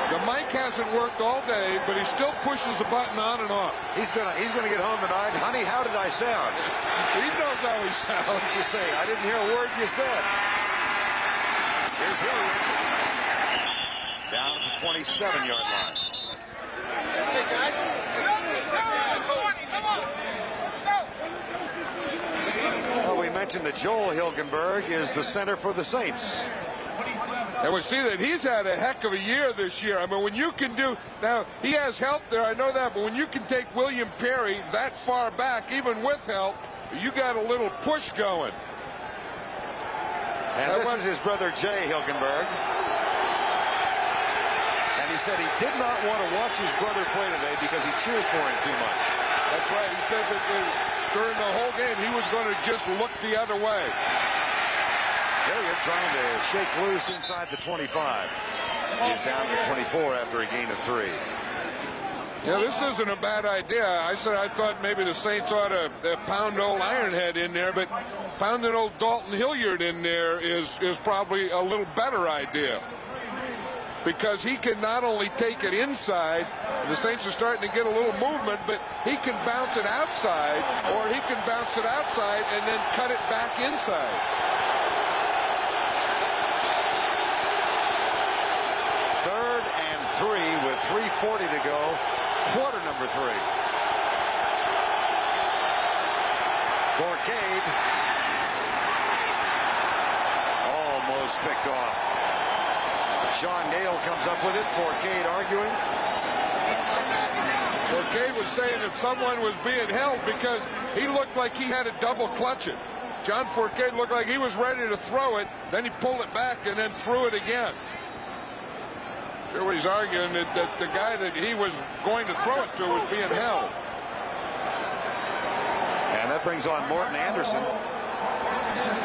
The mic hasn't worked all day, but he still pushes the button on and off. He's gonna get home tonight. Honey, how did I sound? He knows how he sounds. You say, I didn't hear a word you said. Here's Hilliard. Down at the 27-yard line. Hey, guys. Come on. Let's go. Well, we mentioned that Joel Hilgenberg is the center for the Saints. And we see that he's had a heck of a year this year. I mean, when you can do, now he has help there, I know that, but when you can take William Perry that far back, even with help, you got a little push going. And this is his brother Jay Hilgenberg. And he said he did not want to watch his brother play today because he cheers for him too much. That's right. He said that during the whole game he was going to just look the other way. Hilliard trying to shake loose inside the 25. He's down to 24 after a gain of 3. Yeah, this isn't a bad idea. I thought maybe the Saints ought to pound old Ironhead in there, but pounding old Dalton Hilliard in there is probably a little better idea. Because he can not only take it inside, the Saints are starting to get a little movement, but he can bounce it outside, or he can bounce it outside and then cut it back inside. 3rd and 3 with 3:40 to go. Quarter number 3. Forcade almost picked off. Sean Gale comes up with it. Forcade arguing. Forcade was saying if someone was being held because he looked like he had to double clutch it. John Forcade looked like he was ready to throw it, then he pulled it back and then threw it again. Sure, what he's arguing that the guy that he was going to throw it to was being held. And that brings on Morton Anderson.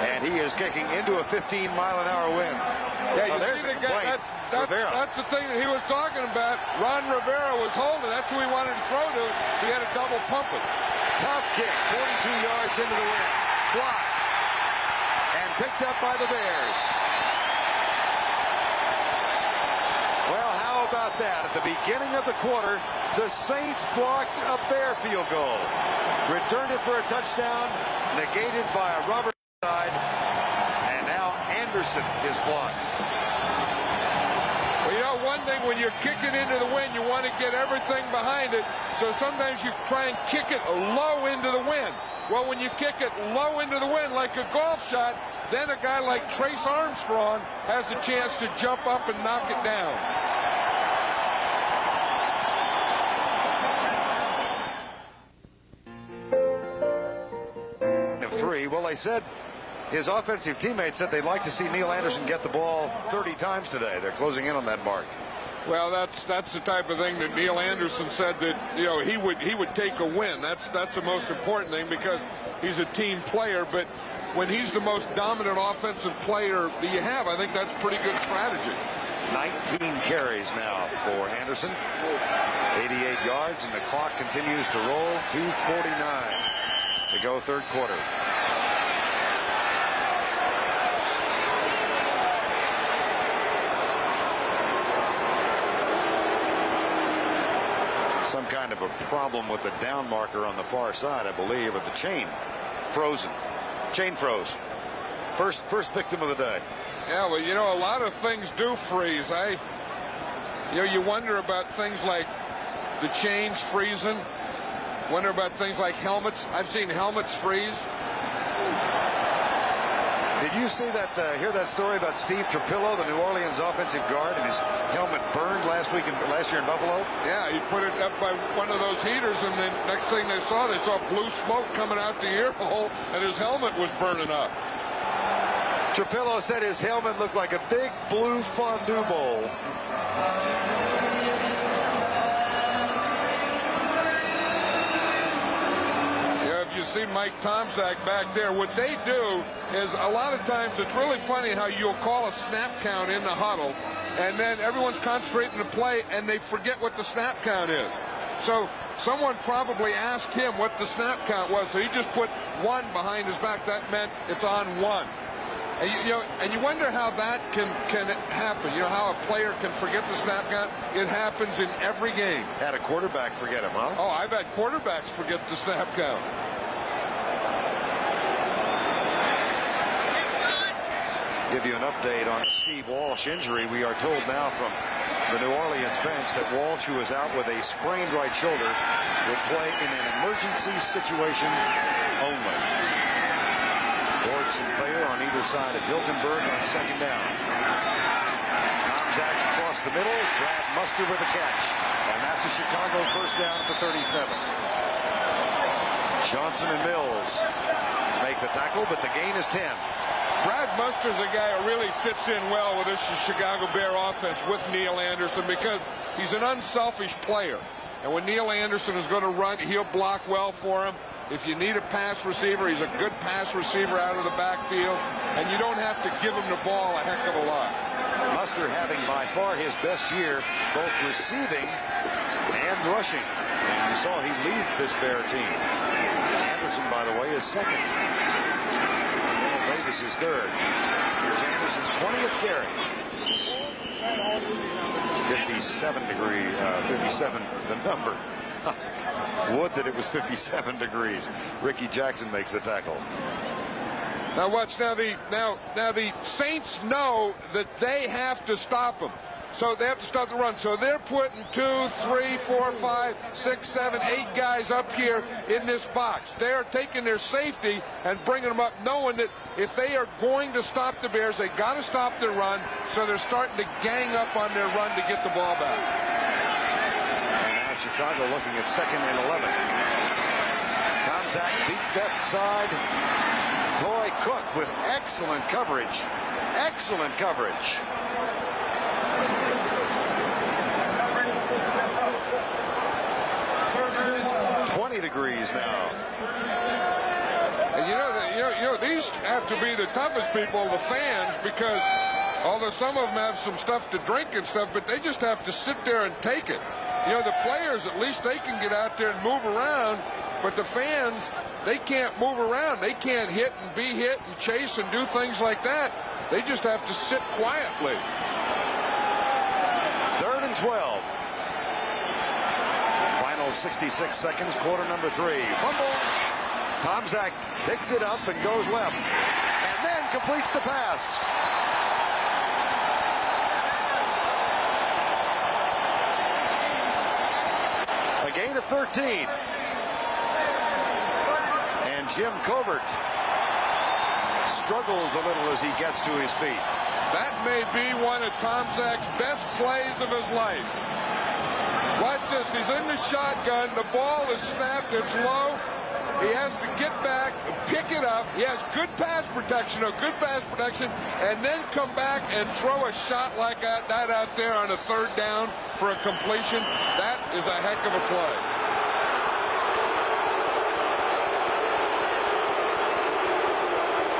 And he is kicking into a 15-mile-an-hour wind. Yeah, you there's see the the guy. complaint. That's the thing that he was talking about. Ron Rivera was holding. That's who he wanted to throw to. So he had to double pump it. Tough kick, 42 yards into the wind. Blocked. And picked up by the Bears. Well, how about that? At the beginning of the quarter, the Saints blocked a Bear field goal. Returned it for a touchdown, negated by a rubber side, and now Anderson is blocked. Well, you know, one thing, when you're kicking into the wind, you want to get everything behind it. So sometimes you try and kick it low into the wind. Well, when you kick it low into the wind like a golf shot, then a guy like Trace Armstrong has a chance to jump up and knock it down. Well, they said his offensive teammates said they'd like to see Neil Anderson get the ball 30 times today. They're closing in on that mark. Well, that's the type of thing that Neil Anderson said that, you know, he would take a win. That's the most important thing, because he's a team player. But when he's the most dominant offensive player that you have, I think that's pretty good strategy. 19 carries now for Anderson. 88 yards, and the clock continues to roll. 2:49 to go, third quarter. Some kind of a problem with the down marker on the far side, I believe, of the chain frozen. Chain froze. First victim of the day. Yeah, well, you know, a lot of things do freeze. You wonder about things like the chains freezing. Wonder about things like helmets. I've seen helmets freeze. Did you see that, hear that story about Steve Trapillo, the New Orleans offensive guard, and his helmet burned last year in Buffalo? Yeah, he put it up by one of those heaters, and then next thing they saw blue smoke coming out the ear hole, and his helmet was burning up. Trapillo said his helmet looked like a big blue fondue bowl. You see Mike Tomczak back there. What they do is, a lot of times it's really funny how you'll call a snap count in the huddle, and then everyone's concentrating to play and they forget what the snap count is. So someone probably asked him what the snap count was, so he just put 1 behind his back. That meant it's on 1. And you wonder how that can happen. You know, how a player can forget the snap count. It happens in every game. Had a quarterback forget him, huh? Oh, I've had quarterbacks forget the snap count. Give you an update on the Steve Walsh injury. We are told now from the New Orleans bench that Walsh, who is out with a sprained right shoulder, will play in an emergency situation only. Bortz and Thayer on either side of Hilgenberg on second down. Tomczak across the middle. Brad Muster with a catch. And that's a Chicago first down at the 37. Johnson and Mills make the tackle, but the gain is 10. Brad Muster's a guy who really fits in well with this Chicago Bear offense with Neil Anderson, because he's an unselfish player. And when Neil Anderson is going to run, he'll block well for him. If you need a pass receiver, he's a good pass receiver out of the backfield. And you don't have to give him the ball a heck of a lot. Muster having by far his best year, both receiving and rushing. And you saw he leads this Bear team. Anderson, by the way, is second. Davis is third. Here's Anderson's 20th carry. 57 the number. Would that it was 57 degrees. Ricky Jackson makes the tackle. Now watch, now the Saints know that they have to stop him. So they have to stop the run. So they're putting 2, 3, 4, 5, 6, 7, 8 guys up here in this box. They're taking their safety and bringing them up, knowing that if they are going to stop the Bears, they got to stop their run. So they're starting to gang up on their run to get the ball back. And now Chicago looking at 2nd and 11. Tomczak deep depth side. Toy Cook with excellent coverage. Excellent coverage. Degrees now. And you know, these have to be the toughest people, the fans, because although some of them have some stuff to drink and stuff, but they just have to sit there and take it. You know, the players, at least they can get out there and move around, but the fans, they can't move around. They can't hit and be hit and chase and do things like that. They just have to sit quietly. 3rd and 12. Final 66 seconds, quarter number 3. Fumble. Tomczak picks it up and goes left, and then completes the pass. A gain of 13. And Jim Covert struggles a little as he gets to his feet. That may be one of Tomczak's best plays of his life. Watch this. He's in the shotgun. The ball is snapped. It's low. He has to get back, pick it up. He has good pass protection, and then come back and throw a shot like that out there on a 3rd down for a completion. That is a heck of a play.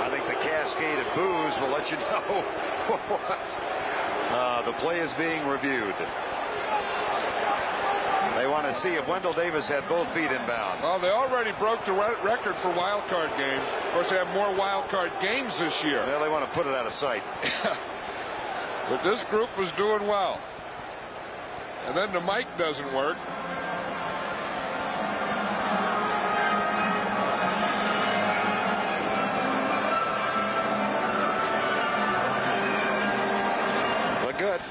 I think the cascade of boos will let you know what. The play is being reviewed. They want to see if Wendell Davis had both feet in bounds. Well, they already broke the record for wild card games. Of course, they have more wild card games this year. Well, they want to put it out of sight. But this group was doing well. And then the mic doesn't work. Look good.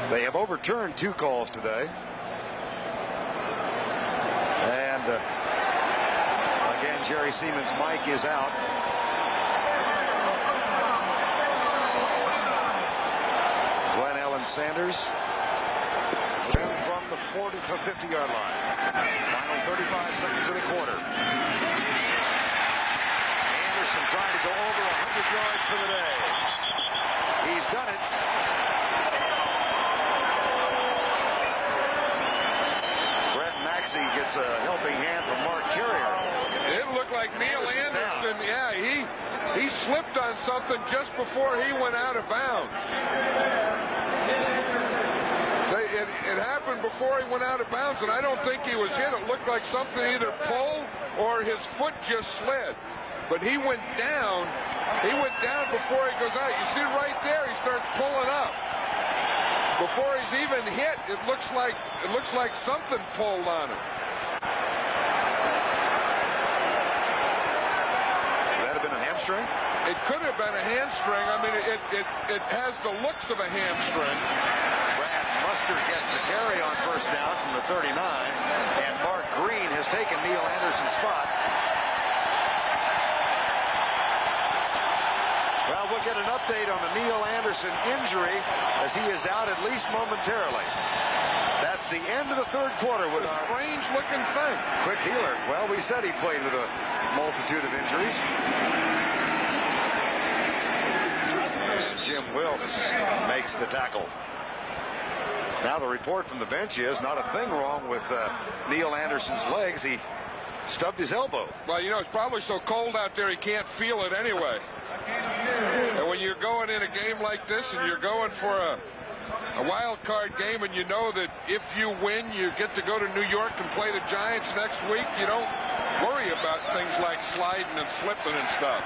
They have overturned 2 calls today. And again, Jerry Seaman's mic is out. Glenn Ellen Sanders from the 40 to 50-yard line. Final 35 seconds of the quarter. Anderson trying to go over 100 yards for the day. He's done it. Gets a helping hand from Mark Carrier. It looked like Neil Anderson. Yeah, he slipped on something just before he went out of bounds. It happened before he went out of bounds, and I don't think he was hit. It looked like something either pulled or his foot just slid. But he went down. He went down before he goes out. You see right there, he starts pulling up. Before he's even hit, it looks like something pulled on him. Would that have been a hamstring? It could have been a hamstring. I mean, it has the looks of a hamstring. Brad Mustard gets the carry on 1st down from the 39, and Mark Green has taken Neil Anderson's spot. Well, we'll get an update on the Neil Anderson injury as he is out at least momentarily. That's the end of the 3rd quarter with our strange-looking thing. Quick healer. Well, we said he played with a multitude of injuries. And Jim Wilkes makes the tackle. Now the report from the bench is not a thing wrong with Neil Anderson's legs. He stubbed his elbow. Well, you know, it's probably so cold out there he can't feel it anyway. And when you're going in a game like this and you're going for a wild card game and you know that if you win, you get to go to New York and play the Giants next week, you don't worry about things like sliding and slipping and stuff.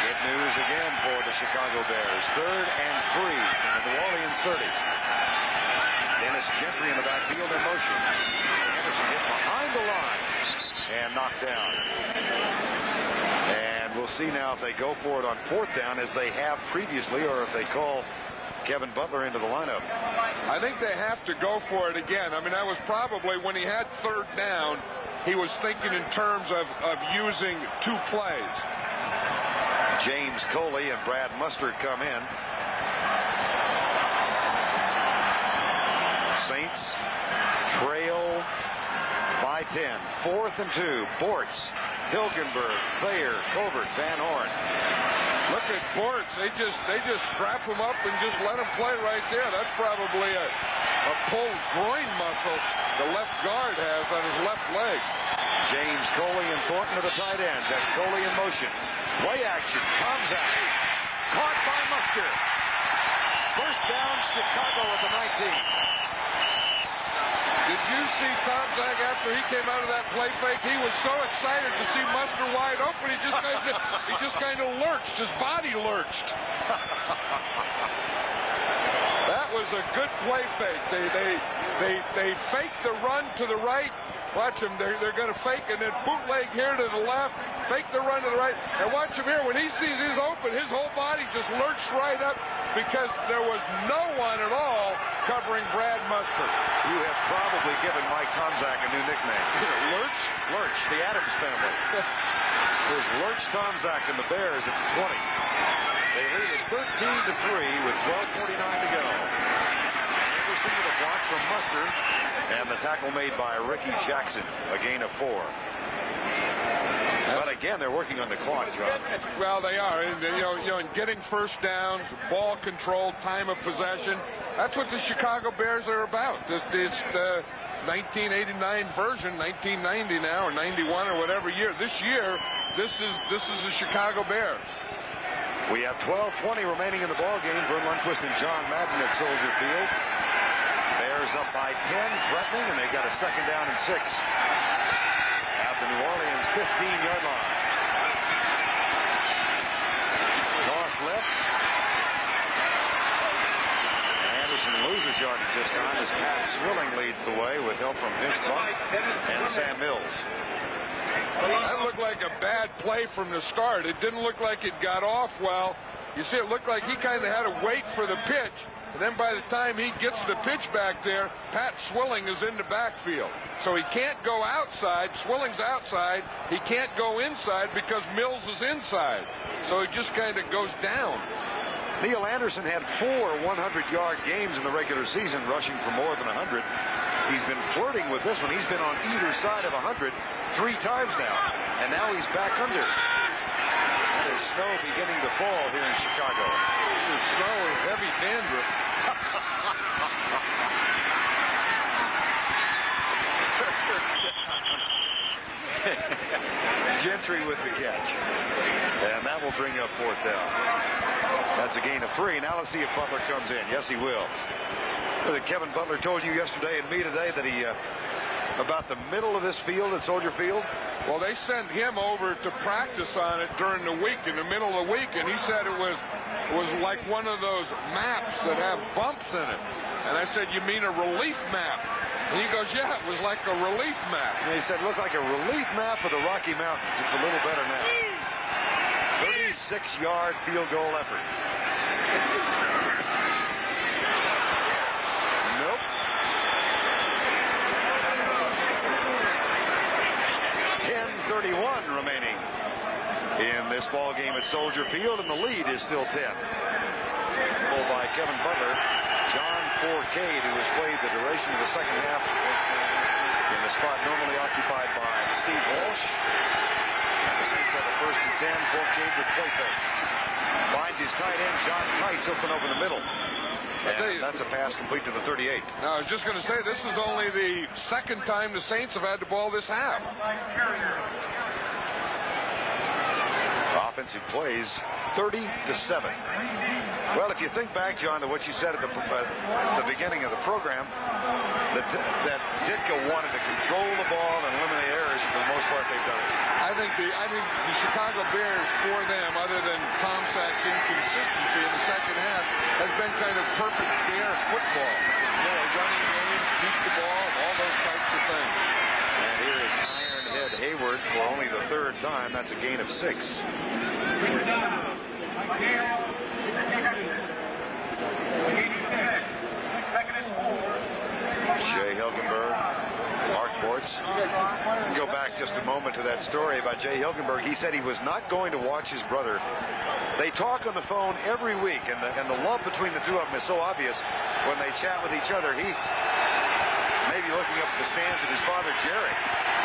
Good news again for the Chicago Bears. 3rd and 3 from the New Orleans 30. Dennis Gentry in the backfield in motion. Anderson hit behind the line and knocked down. And we'll see now if they go for it on 4th down as they have previously, or if they call Kevin Butler into the lineup. I think they have to go for it again. I mean, that was probably when he had 3rd down, he was thinking in terms of using 2 plays. James Coley and Brad Mustard come in. Saints trail by 10. 4th and 2. Bortz, Hilgenberg, Thayer, Covert, Van Horn. Look at Bortz. They just strap him up and just let him play right there. That's probably a a pulled groin muscle the left guard has on his left leg. James Coley and Thornton are the tight ends. That's Coley in motion. Play action. Tomczak. Caught by Muster. First down, Chicago at the 19. Did you see Tomczak after he came out of that play fake? He was so excited to see Muster wide open. He just kind of lurched. His body lurched. That was a good play fake. They faked the run to the right. Watch him. They're going to fake and then bootleg here to the left. Fake the run to the right. And watch him here. When he sees he's open, his whole body just lurched right up because there was no one at all covering Brad Muster. You have probably given Mike Tomczak a new nickname. Lurch? Lurch, the Adams family. Is Lurch Tomczak and the Bears at the 20. They lead it 13-3 with 12:49 to go. Anderson with a block from Muster, and the tackle made by Ricky Jackson, a gain of 4. But again, they're working on the clock, John. Well, they are. And, in getting first downs, ball control, time of possession. That's what the Chicago Bears are about. It's the 1989 version, 1990 now, or 91 or whatever year. This year, this is the Chicago Bears. We have 12:20 remaining in the ball game. Vern Lundquist and John Madden at Soldier Field. Bears up by 10, threatening, and they've got a second down and 6 at the New Orleans 15-yard line. Toss left. And Anderson loses yardage this time as Pat Swilling leads the way with help from Vince Buck and Sam Mills. That looked like a bad play from the start. It didn't look like it got off well. You see, it looked like he kind of had to wait for the pitch. And then by the time he gets the pitch back there, Pat Swilling is in the backfield. So he can't go outside. Swilling's outside. He can't go inside because Mills is inside. So he just kind of goes down. Neil Anderson had 4 100-yard games in the regular season, rushing for more than 100. He's been flirting with this one. He's been on either side of 100 3 times now. And now he's back under. That is snow beginning to fall here in Chicago. The snow is heavy dandruff. Gentry with the catch. And that will bring up 4th down. That's a gain of 3. Now let's see if Butler comes in. Yes, he will. Kevin Butler told you yesterday and me today that he about the middle of this field at Soldier Field. Well, they sent him over to practice on it during the week, in the middle of the week, and he said it was like one of those maps that have bumps in it. And I said, you mean a relief map? And he goes, yeah, it was like a relief map. And he said, it looks like a relief map of the Rocky Mountains. It's a little better now. 36-yard field goal effort. Nope. 10:31 remaining in this ball game at Soldier Field, and the lead is still 10. Pulled by Kevin Butler. John Fourcade, who has played the duration of the second half in the spot normally occupied by Steve Walsh. The Saints have a 1st and 10. Fourcade with play fake. Finds his tight end, John Tice, open over the middle. And that's a pass complete to the 38. Now, I was just going to say, this is only the second time the Saints have had the ball this half. Offensive plays 30-7. Well, if you think back, John, to what you said at the beginning of the program, that Ditka wanted to control the ball and eliminate errors, and for the most part, they've done it. I think the Chicago Bears, for them, other than Tomczak's inconsistency in the second half, has been kind of perfect dare football. You know, a running game, keep the ball, all those types of things. And here is Ironhead Hayward for only the 3rd time. That's a gain of 6. Jay Hilgenberg, Mark Bortz. Go back just a moment to that story about Jay Hilgenberg. He said he was not going to watch his brother. They talk on the phone every week, and the love between the two of them is so obvious when they chat with each other. He may be looking up at the stands at his father, Jerry.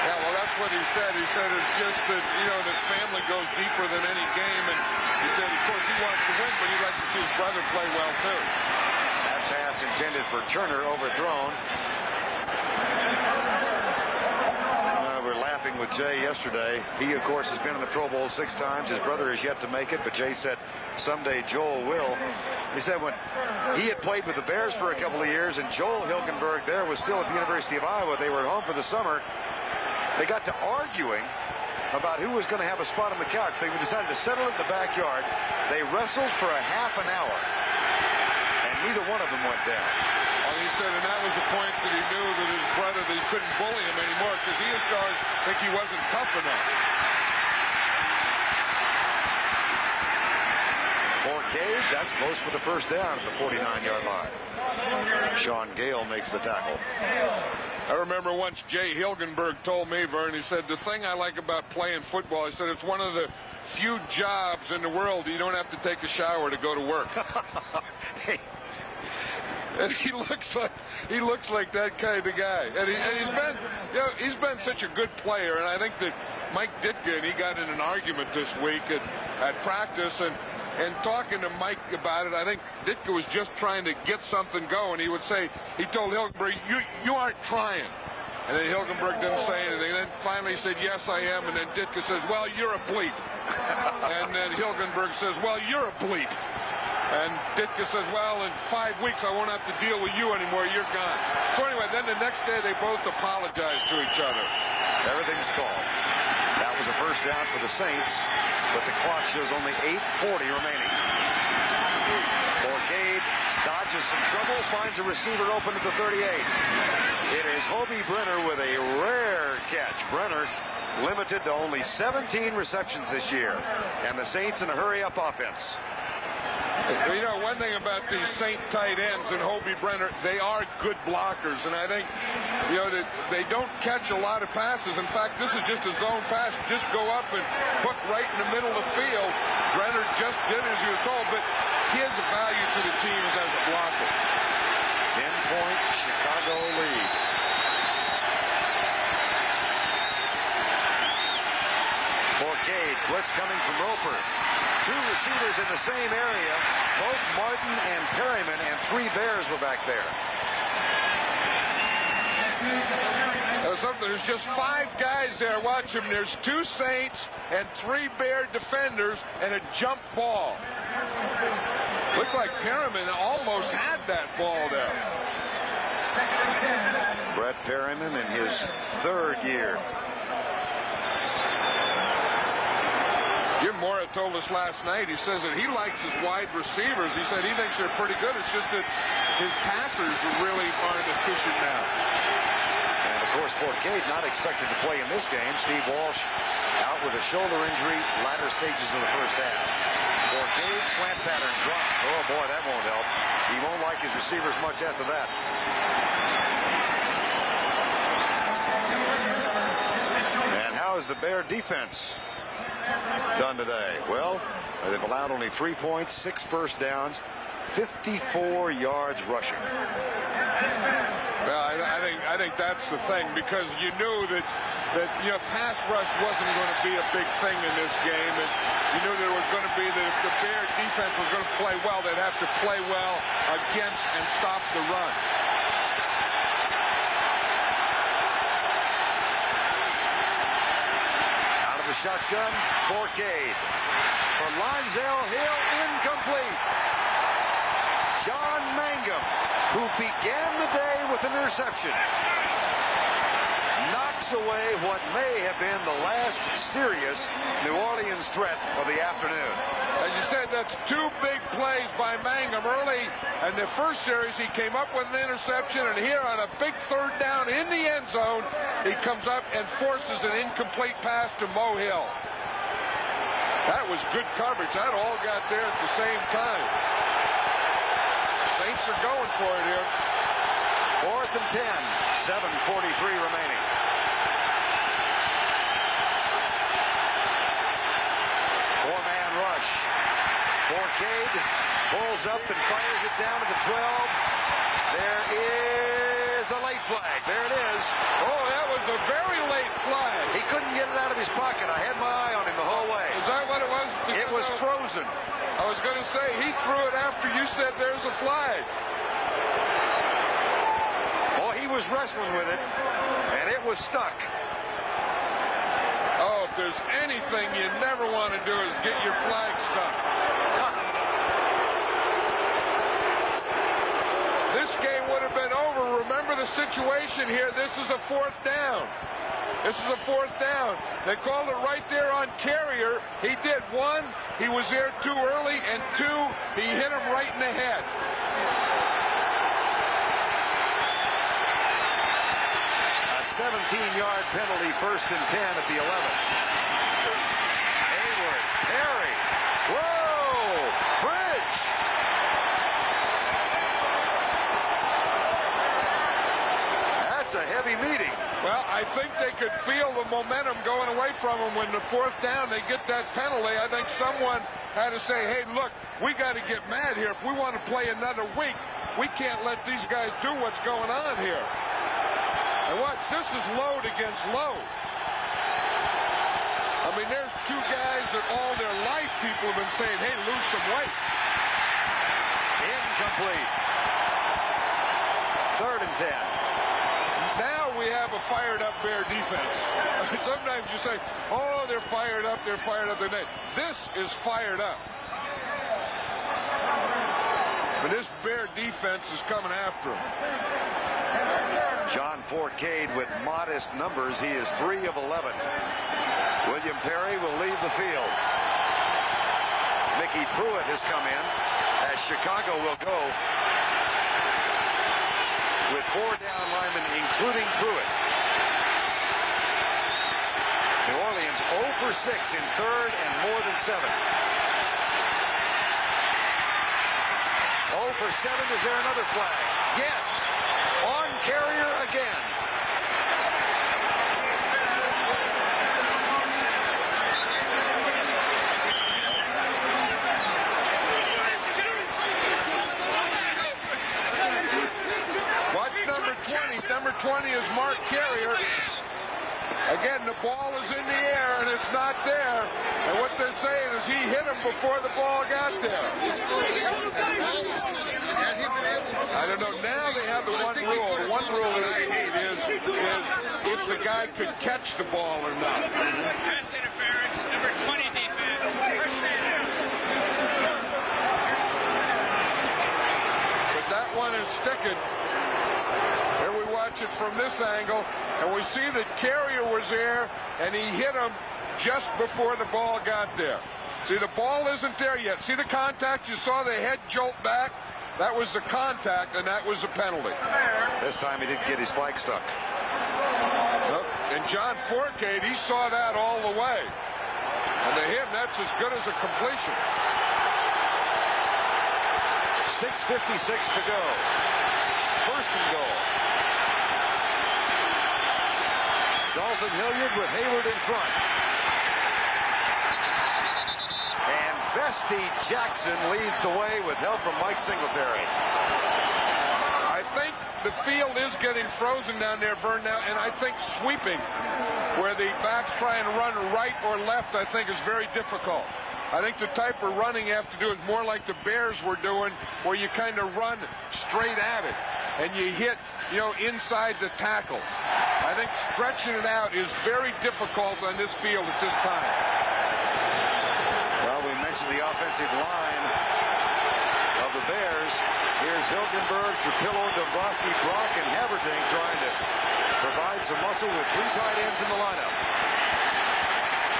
Yeah, well, that's what he said. He said it's just that, that family goes deeper than any game, and he said, of course, he wants to win, but he'd like to see his brother play well, too. That pass intended for Turner, overthrown. We're laughing with Jay yesterday. He, of course, has been in the Pro Bowl 6 times. His brother has yet to make it, but Jay said someday Joel will. He said when he had played with the Bears for a couple of years and Joel Hilgenberg there was still at the University of Iowa, they were home for the summer. They got to arguing about who was going to have a spot on the couch. They decided to settle it in the backyard. They wrestled for a half an hour, and neither one of them went down. Well, he said, and that was the point that he knew that his brother, that he couldn't bully him anymore because he was starting to think he wasn't tough enough. Forcade, that's close for the first down at the 49-yard line. Sean Gale makes the tackle. I remember once Jay Hilgenberg told me, Vern, he said, the thing I like about playing football, he said, it's one of the few jobs in the world you don't have to take a shower to go to work. Hey. And he looks like that kind of guy. And he's been such a good player. And I think that Mike Ditka, and he got in an argument this week at practice, and talking to Mike about it, I think Ditka was just trying to get something going. He would say, he told Hilgenberg, you aren't trying. And then Hilgenberg didn't say anything. And then finally he said, yes, I am. And then Ditka says, well, you're a bleep. And then Hilgenberg says, well, you're a bleep. And Ditka says, well, in 5 weeks, I won't have to deal with you anymore. You're gone. So anyway, then the next day, they both apologized to each other. Everything's called. That was a first down for the Saints, but the clock shows only 8:40 remaining. Forcade dodges some trouble, finds a receiver open at the 38. It is Hobie Brenner with a rare catch. Brenner limited to only 17 receptions this year, and the Saints in a hurry-up offense. You know, one thing about these Saint tight ends and Hobie Brenner, they are good blockers. And I think, you know, that they don't catch a lot of passes. In fact, this is just a zone pass. Just go up and hook right in the middle of the field. Brenner just did as he was told, but he has a value to the team as a blocker. 10-point Chicago lead. Forcade, blitz coming from Roper. 2 receivers in the same area, both Martin and Perryman, and 3 Bears were back there. There's just 5 guys there. Watch them. There's 2 Saints and 3 Bear defenders and a jump ball. Looked like Perryman almost had that ball there. Brett Perryman in his 3rd year. Jim Mora told us last night, he says that he likes his wide receivers. He said he thinks they're pretty good. It's just that his passers really aren't efficient now. And, of course, Forcade not expected to play in this game. Steve Walsh out with a shoulder injury, latter stages of the first half. Forcade, slant pattern, drop. Oh, boy, that won't help. He won't like his receivers much after that. And how is the Bear defense done today? Well, they've allowed only 3 points, 6 first downs, 54 yards rushing. Well, I think that's the thing, because you knew that you know, pass rush wasn't going to be a big thing in this game, and you knew there was going to be that if the Bear defense was going to play well, they'd have to play well against and stop the run. Shotgun, Forcade. For Lonzel Hill, incomplete. John Mangum, who began the day with an interception, knocks away what may have been the last serious New Orleans threat of the afternoon. As you said, that's 2 big plays by Mangum early. In the first series, he came up with an interception, and here on a big 3rd down in the end zone, he comes up and forces an incomplete pass to Mo Hill. That was good coverage. That all got there at the same time. Saints are going for it here. 4th and 10, 7:43 remaining. Four-man rush. Forcade pulls up and fires it down to the 12. There is a late flag. There it is. Oh, that was a very late flag. He couldn't get it out of his pocket. I had my eye on him the whole way. Is that what it was? It was frozen. I was going to say, he threw it after you said there's a flag. was wrestling with it, and it was stuck. Oh, if there's anything you never want to do is get your flag stuck. This game would have been over. Remember the situation here. This is a 4th down. This is a 4th down. They called it right there on Carrier. He did. 1, he was there too early, and 2, he hit him right in the head. A 17-yard penalty, 1st and 10 at the 11. Hayward, Perry. Whoa! Fridge! That's a heavy meeting. Well, I think they could feel the momentum going away from them. When the 4th down, they get that penalty. I think someone had to say, hey, look, we got to get mad here. If we want to play another week, we can't let these guys do what's going on here. And watch, this is load against load. I mean, there's 2 guys that all their life people have been saying, hey, lose some weight. Incomplete. 3rd and 10. Now we have a fired-up Bear defense. Sometimes you say, oh, they're fired up, they're fired up. This is fired up. But this Bear defense is coming after them. John Forcade with modest numbers. He is 3 of 11. William Perry will leave the field. Mickey Pruitt has come in as Chicago will go with 4 down linemen, including Pruitt. New Orleans 0 for 6 in 3rd and more than 7. 0 for 7. Is there another flag? Yes. On Carrier again. Number 20 is Mark Carrier. Again, the ball is in the air, and it's not there. And what they're saying is he hit him before the ball got there. I don't know. Now they have the one rule. The one rule that I hate is if the guy could catch the ball or not. Pass interference, number 20 defense. First down. But that one is sticking. Here we watch it from this angle, and we see that Carrier was there, and he hit him just before the ball got there. See, the ball isn't there yet. See the contact? You saw the head jolt back? That was the contact, and that was the penalty. This time he didn't get his flag stuck. And John Forcade, he saw that all the way. And to him, that's as good as a completion. 6:56 to go. 1st and goal. Dalton Hilliard with Hayward in front. And Bestie Jackson leads the way with help from Mike Singletary. I think the field is getting frozen down there, Vern, now, and I think sweeping, where the backs try and run right or left, I think is very difficult. I think the type of running you have to do is more like the Bears were doing, where you kind of run straight at it, and you hit, you know, inside the tackles. I think stretching it out is very difficult on this field at this time. Well, we mentioned the offensive line of the Bears. Here's Hilgenberg, Trapillo, Dombrowski, Brock, and Haverding trying to provide some muscle with 3 tight ends in the lineup.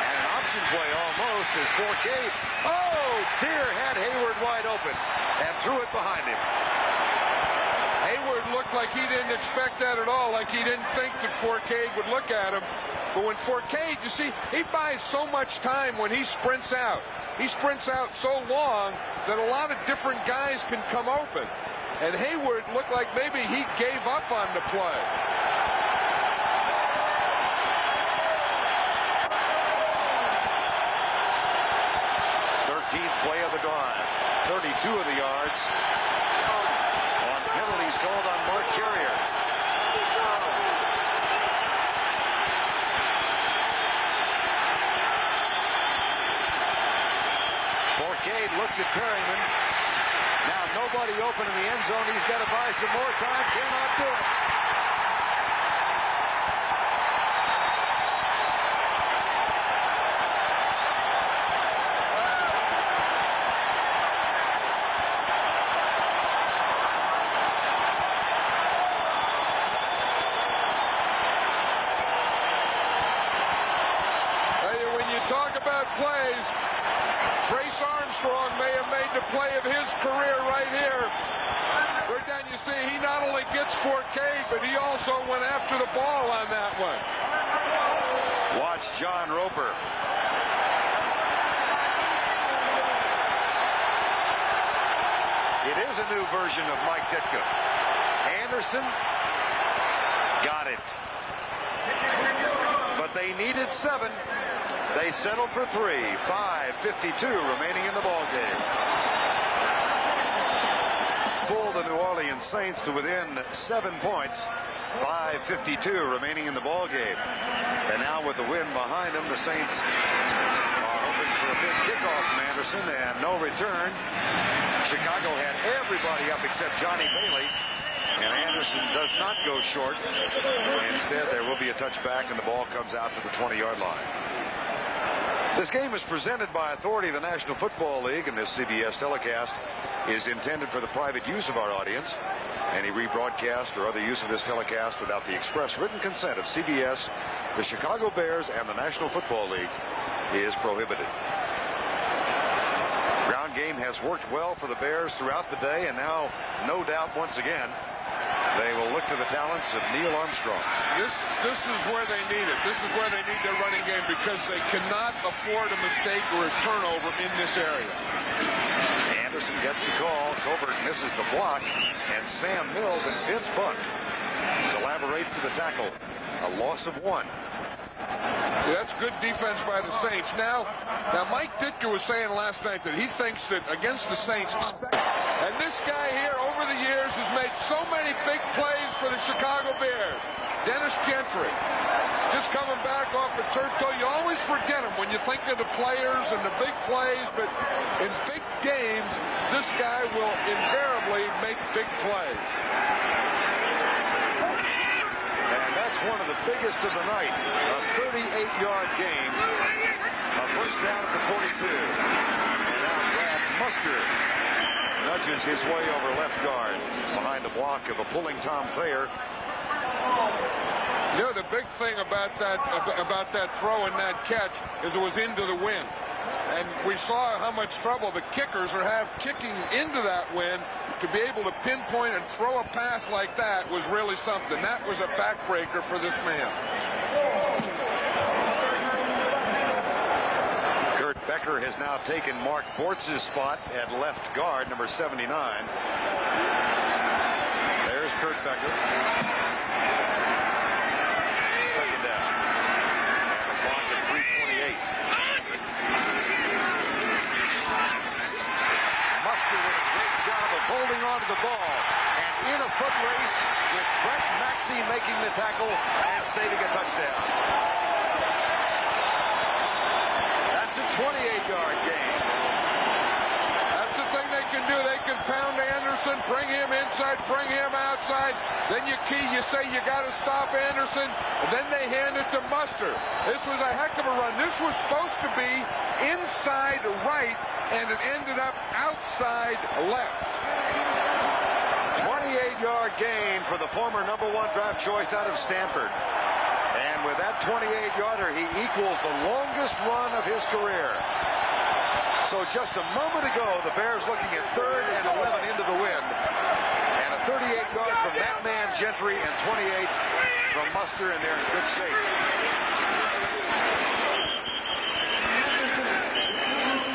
And an option play almost as Forcade. Oh, dear, had Hayward wide open and threw it behind him. Hayward looked like he didn't expect that at all, like he didn't think that Forcade would look at him. But when Forcade, you see, he buys so much time when he sprints out. He sprints out so long that a lot of different guys can come open. And Hayward looked like maybe he gave up on the play. Play of the drive. 32 of the yards on penalties called on Mark Carrier. Forcade looks at Perryman. Now nobody open in the end zone. He's got to buy some more time. Cannot do it. Trace Armstrong may have made the play of his career right here. Right down, you see, he not only gets 4K, but he also went after the ball on that one. Watch John Roper. It is a new version of Mike Ditka. Anderson got it. But they needed 7. They settled for 3. 5:52 remaining in the ball game. Pull the New Orleans Saints to within 7 points. 5:52 remaining in the ball game. And now with the win behind them, the Saints are hoping for a big kickoff from Anderson and no return. Chicago had everybody up except Johnny Bailey, and Anderson does not go short. Instead, there will be a touchback, and the ball comes out to the 20-yard line. This game is presented by authority of the National Football League, and this CBS telecast is intended for the private use of our audience. Any rebroadcast or other use of this telecast without the express written consent of CBS, the Chicago Bears, and the National Football League is prohibited. Ground game has worked well for the Bears throughout the day, and now, no doubt, once again, they will look to the talents of Neil Armstrong. This is where they need it. This is where they need their running game, because they cannot afford a mistake or a turnover in this area. Anderson gets the call. Covert misses the block, and Sam Mills and Vince Buck collaborate for the tackle. A loss of 1. See, that's good defense by the Saints. Now Mike Ditka was saying last night that he thinks that against the Saints, and this guy here over the years has made so many big plays for the Chicago Bears. Dennis Gentry, just coming back off a turf toe. You always forget him when you think of the players and the big plays, but in big games, this guy will invariably make big plays. One of the biggest of the night, a 38-yard gain, a first down at the 42. And now Brad Muster nudges his way over left guard behind the block of a pulling Tom Thayer. You know, the big thing about that throw and that catch is it was into the wind. And we saw how much trouble the kickers are kicking into that wind. To be able to pinpoint and throw a pass like that was really something. That was a backbreaker for this man. Kurt Becker has now taken Mark Bortz's spot at left guard, number 79. There's Kurt Becker. Second down. The clock at 3:28. Muster with a great job of holding on to the ball, and in a foot race with Brett Maxey making the tackle and saving a touchdown. That's a 28-yard gain. That's the thing they can do. They can pound Anderson, bring him inside, bring him outside. Then you say you got to stop Anderson, and then they hand it to Muster. This was a heck of a run. This was supposed to be inside right, and it ended up outside left. 28-yard gain for the former #1 draft choice out of Stanford. And with that 28-yarder, he equals the longest run of his career. So just a moment ago, the Bears looking at 3rd and 11 into the wind. And a 38-yard from that man, Gentry, and 28 from Muster, and they're in good shape.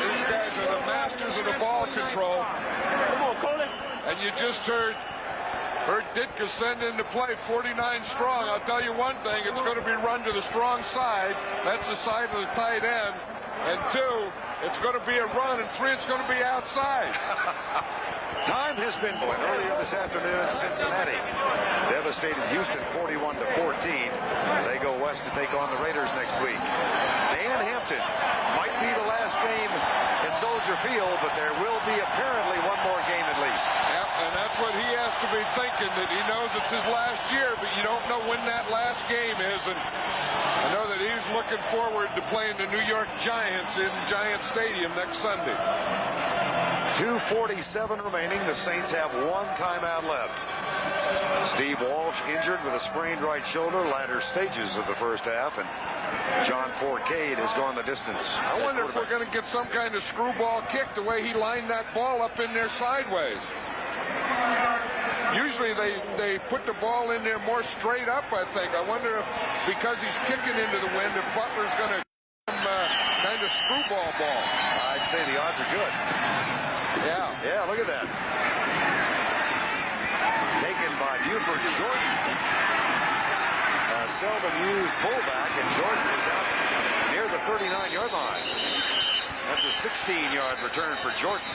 These guys are the masters of the ball control. And you just heard Ditka send into play 49 strong. I'll tell you one thing, it's going to be run to the strong side. That's the side of the tight end. And 2, it's going to be a run. And 3, it's going to be outside. Time has been going. Earlier this afternoon, Cincinnati devastated Houston 41-14. They go west to take on the Raiders next week. Dan Hampton might be the last game at Soldier Field, but there will be apparently one more game at least. Yep, and that's what he has to be thinking, that he knows it's his last year, but you don't know when that last game is. And I know that he's looking forward to playing the New York Giants in Giant Stadium next Sunday. 2:47 remaining. The Saints have 1 timeout left. Steve Walsh injured with a sprained right shoulder, latter stages of the first half, and John Forcade has gone the distance. I wonder if we're going to get some kind of screwball kick the way he lined that ball up in there sideways. Usually they put the ball in there more straight up, I think. I wonder if, because he's kicking into the wind, if Butler's going to kind of screwball ball. I'd say the odds are good. Yeah. Yeah, look at that. Taken by Buford Jordan. A seldom used fullback, and Jordan is out near the 39-yard line. That's a 16-yard return for Jordan.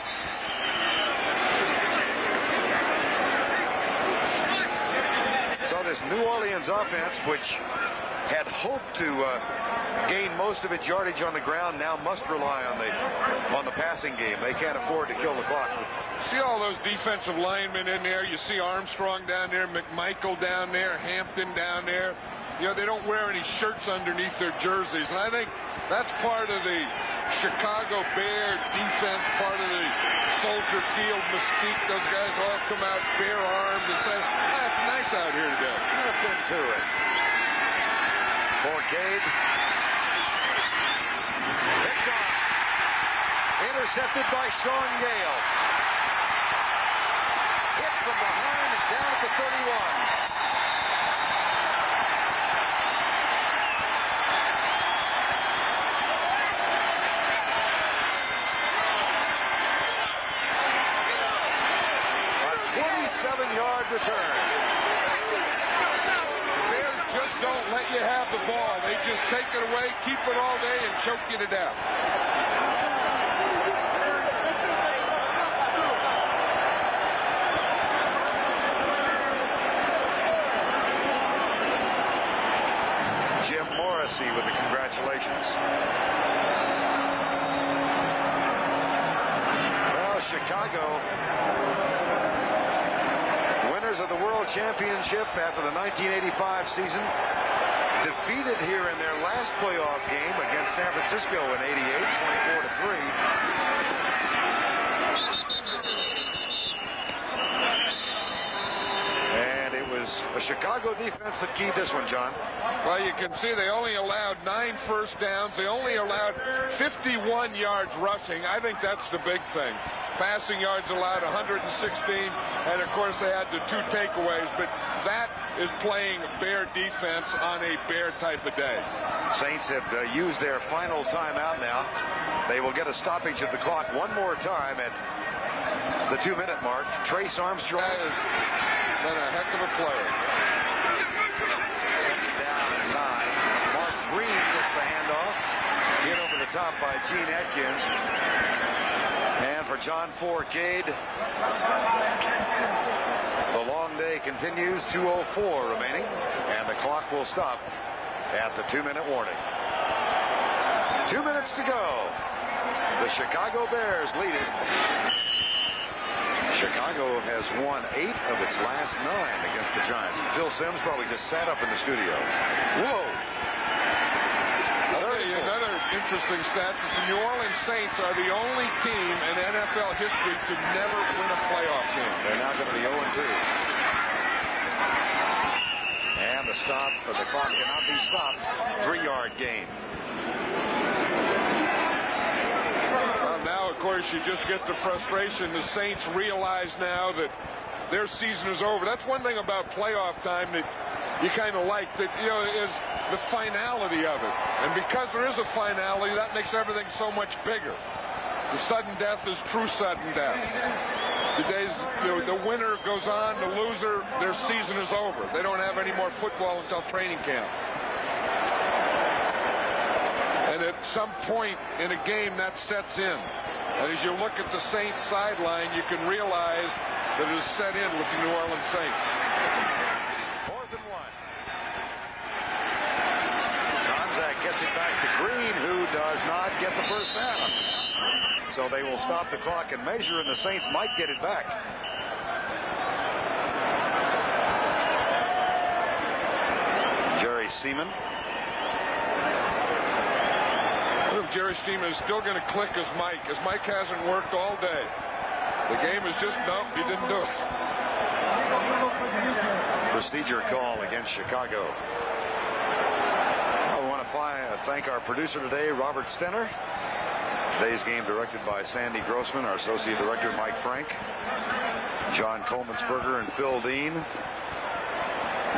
So this New Orleans offense, which had hoped to gain most of its yardage on the ground, now must rely on the passing game. They can't afford to kill the clock. See all those defensive linemen in there. You see Armstrong down there, McMichael down there, Hampton down there. You know, they don't wear any shirts underneath their jerseys, and I think that's part of the Chicago Bear defense, part of the Soldier Field mystique. Those guys all come out bare armed and say, "Ah, it's nice out here today." Nothing to it. Forcade. Picked off. Intercepted by Sean Gale. Hit from behind and down at the 31. A 27-yard return. Bears just don't let you have the ball. They just take it away, keep it all day, and choke you to death. Jim Morrissey with the congratulations. Well, Chicago, winners of the World Championship after the 1985 season, defeated here in their last playoff game against San Francisco in '88, 24-3. And it was a Chicago defense that keyed this one, John. Well, you can see they only allowed 9 first downs. They only allowed 51 yards rushing. I think that's the big thing. Passing yards allowed 116, and of course they had the 2 takeaways, but that is playing Bear defense on a Bear type of day. Saints have used their final timeout now. They will get a stoppage of the clock one more time at the 2-minute mark. Trace Armstrong That has been a heck of a player. Second down and 9. Mark Green gets the handoff. Hit over the top by Gene Atkins. And for John Forcade, the long day continues. 2:04 remaining, and the clock will stop at the 2-minute warning. 2 minutes to go. The Chicago Bears lead it. Chicago has won 8 of its last 9 against the Giants. Phil Simms probably just sat up in the studio. Whoa! I'll tell you another interesting stat. The New Orleans Saints are the only team in NFL history to never win a playoff game. They're now going to be 0-2. And the clock cannot be stopped. 3-yard gain. Well, now, of course, you just get the frustration. The Saints realize now that their season is over. That's one thing about playoff time that you kind of like, that, you know, is the finality of it. And because there is a finality, that makes everything so much bigger. The sudden death is true sudden death. The winner goes on, the loser, their season is over. They don't have any more football until training camp. And at some point in a game, that sets in. And as you look at the Saints sideline, you can realize that it is set in with the New Orleans Saints. 4th and 1. Tomzak gets it back to Green, who does not get the first down. So they will stop the clock and measure, and the Saints might get it back. Jerry Seaman. What if Jerry Seaman is still going to click his mic? His mic hasn't worked all day. The game is just, nope, he didn't do it. Procedure call against Chicago. I want to thank our producer today, Robert Stenner. Today's game directed by Sandy Grossman, our associate director, Mike Frank, John Coleman-Sperger, and Phil Dean.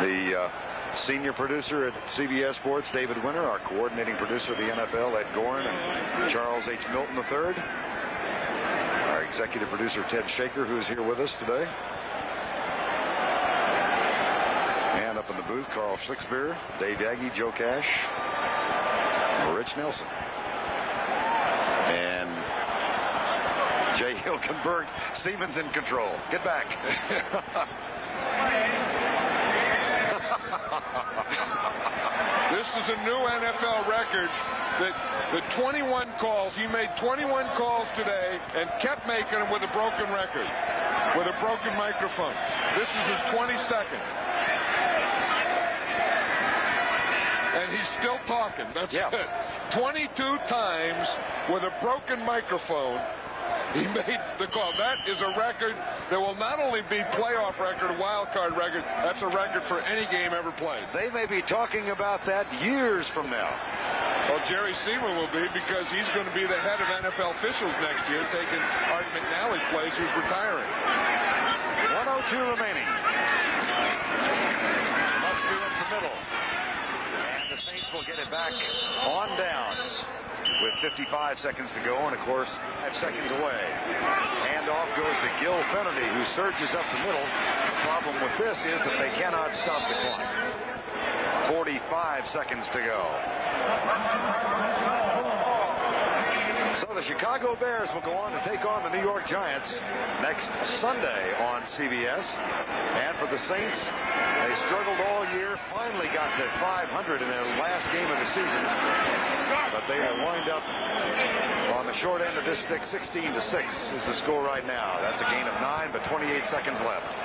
The senior producer at CBS Sports, David Winter. Our coordinating producer of the NFL, Ed Gorin and Charles H. Milton III. Our executive producer, Ted Shaker, who's here with us today. And up in the booth, Carl Schlicksbeer, Dave Yaggy, Joe Cash, Rich Nelson. And Jay Hilgenberg, Siemens in control. Get back. This is a new NFL record that the 21 calls, he made 21 calls today and kept making them with a broken record, with a broken microphone. This is his 22nd. And he's still talking. That's it. 22 times with a broken microphone, he made the call. That is a record that will not only be playoff record, a wild card record, that's a record for any game ever played. They may be talking about that years from now. Well, Jerry Seaman will be, because he's going to be the head of NFL officials next year, taking Art McNally's place, who's retiring. 1:02 remaining. Must be up the middle. And the Saints will get it back on downs with 55 seconds to go, and of course 5 seconds away. Handoff goes to Gil Fennerty, who surges up the middle. The problem with this is that they cannot stop the clock. 45 seconds to go. So the Chicago Bears will go on to take on the New York Giants next Sunday on CBS. And for the Saints, they struggled all year, finally got to 500 in their last game of the season. But they are wind up on the short end of this stick. 16-6 is the score right now. That's a gain of 9, but 28 seconds left.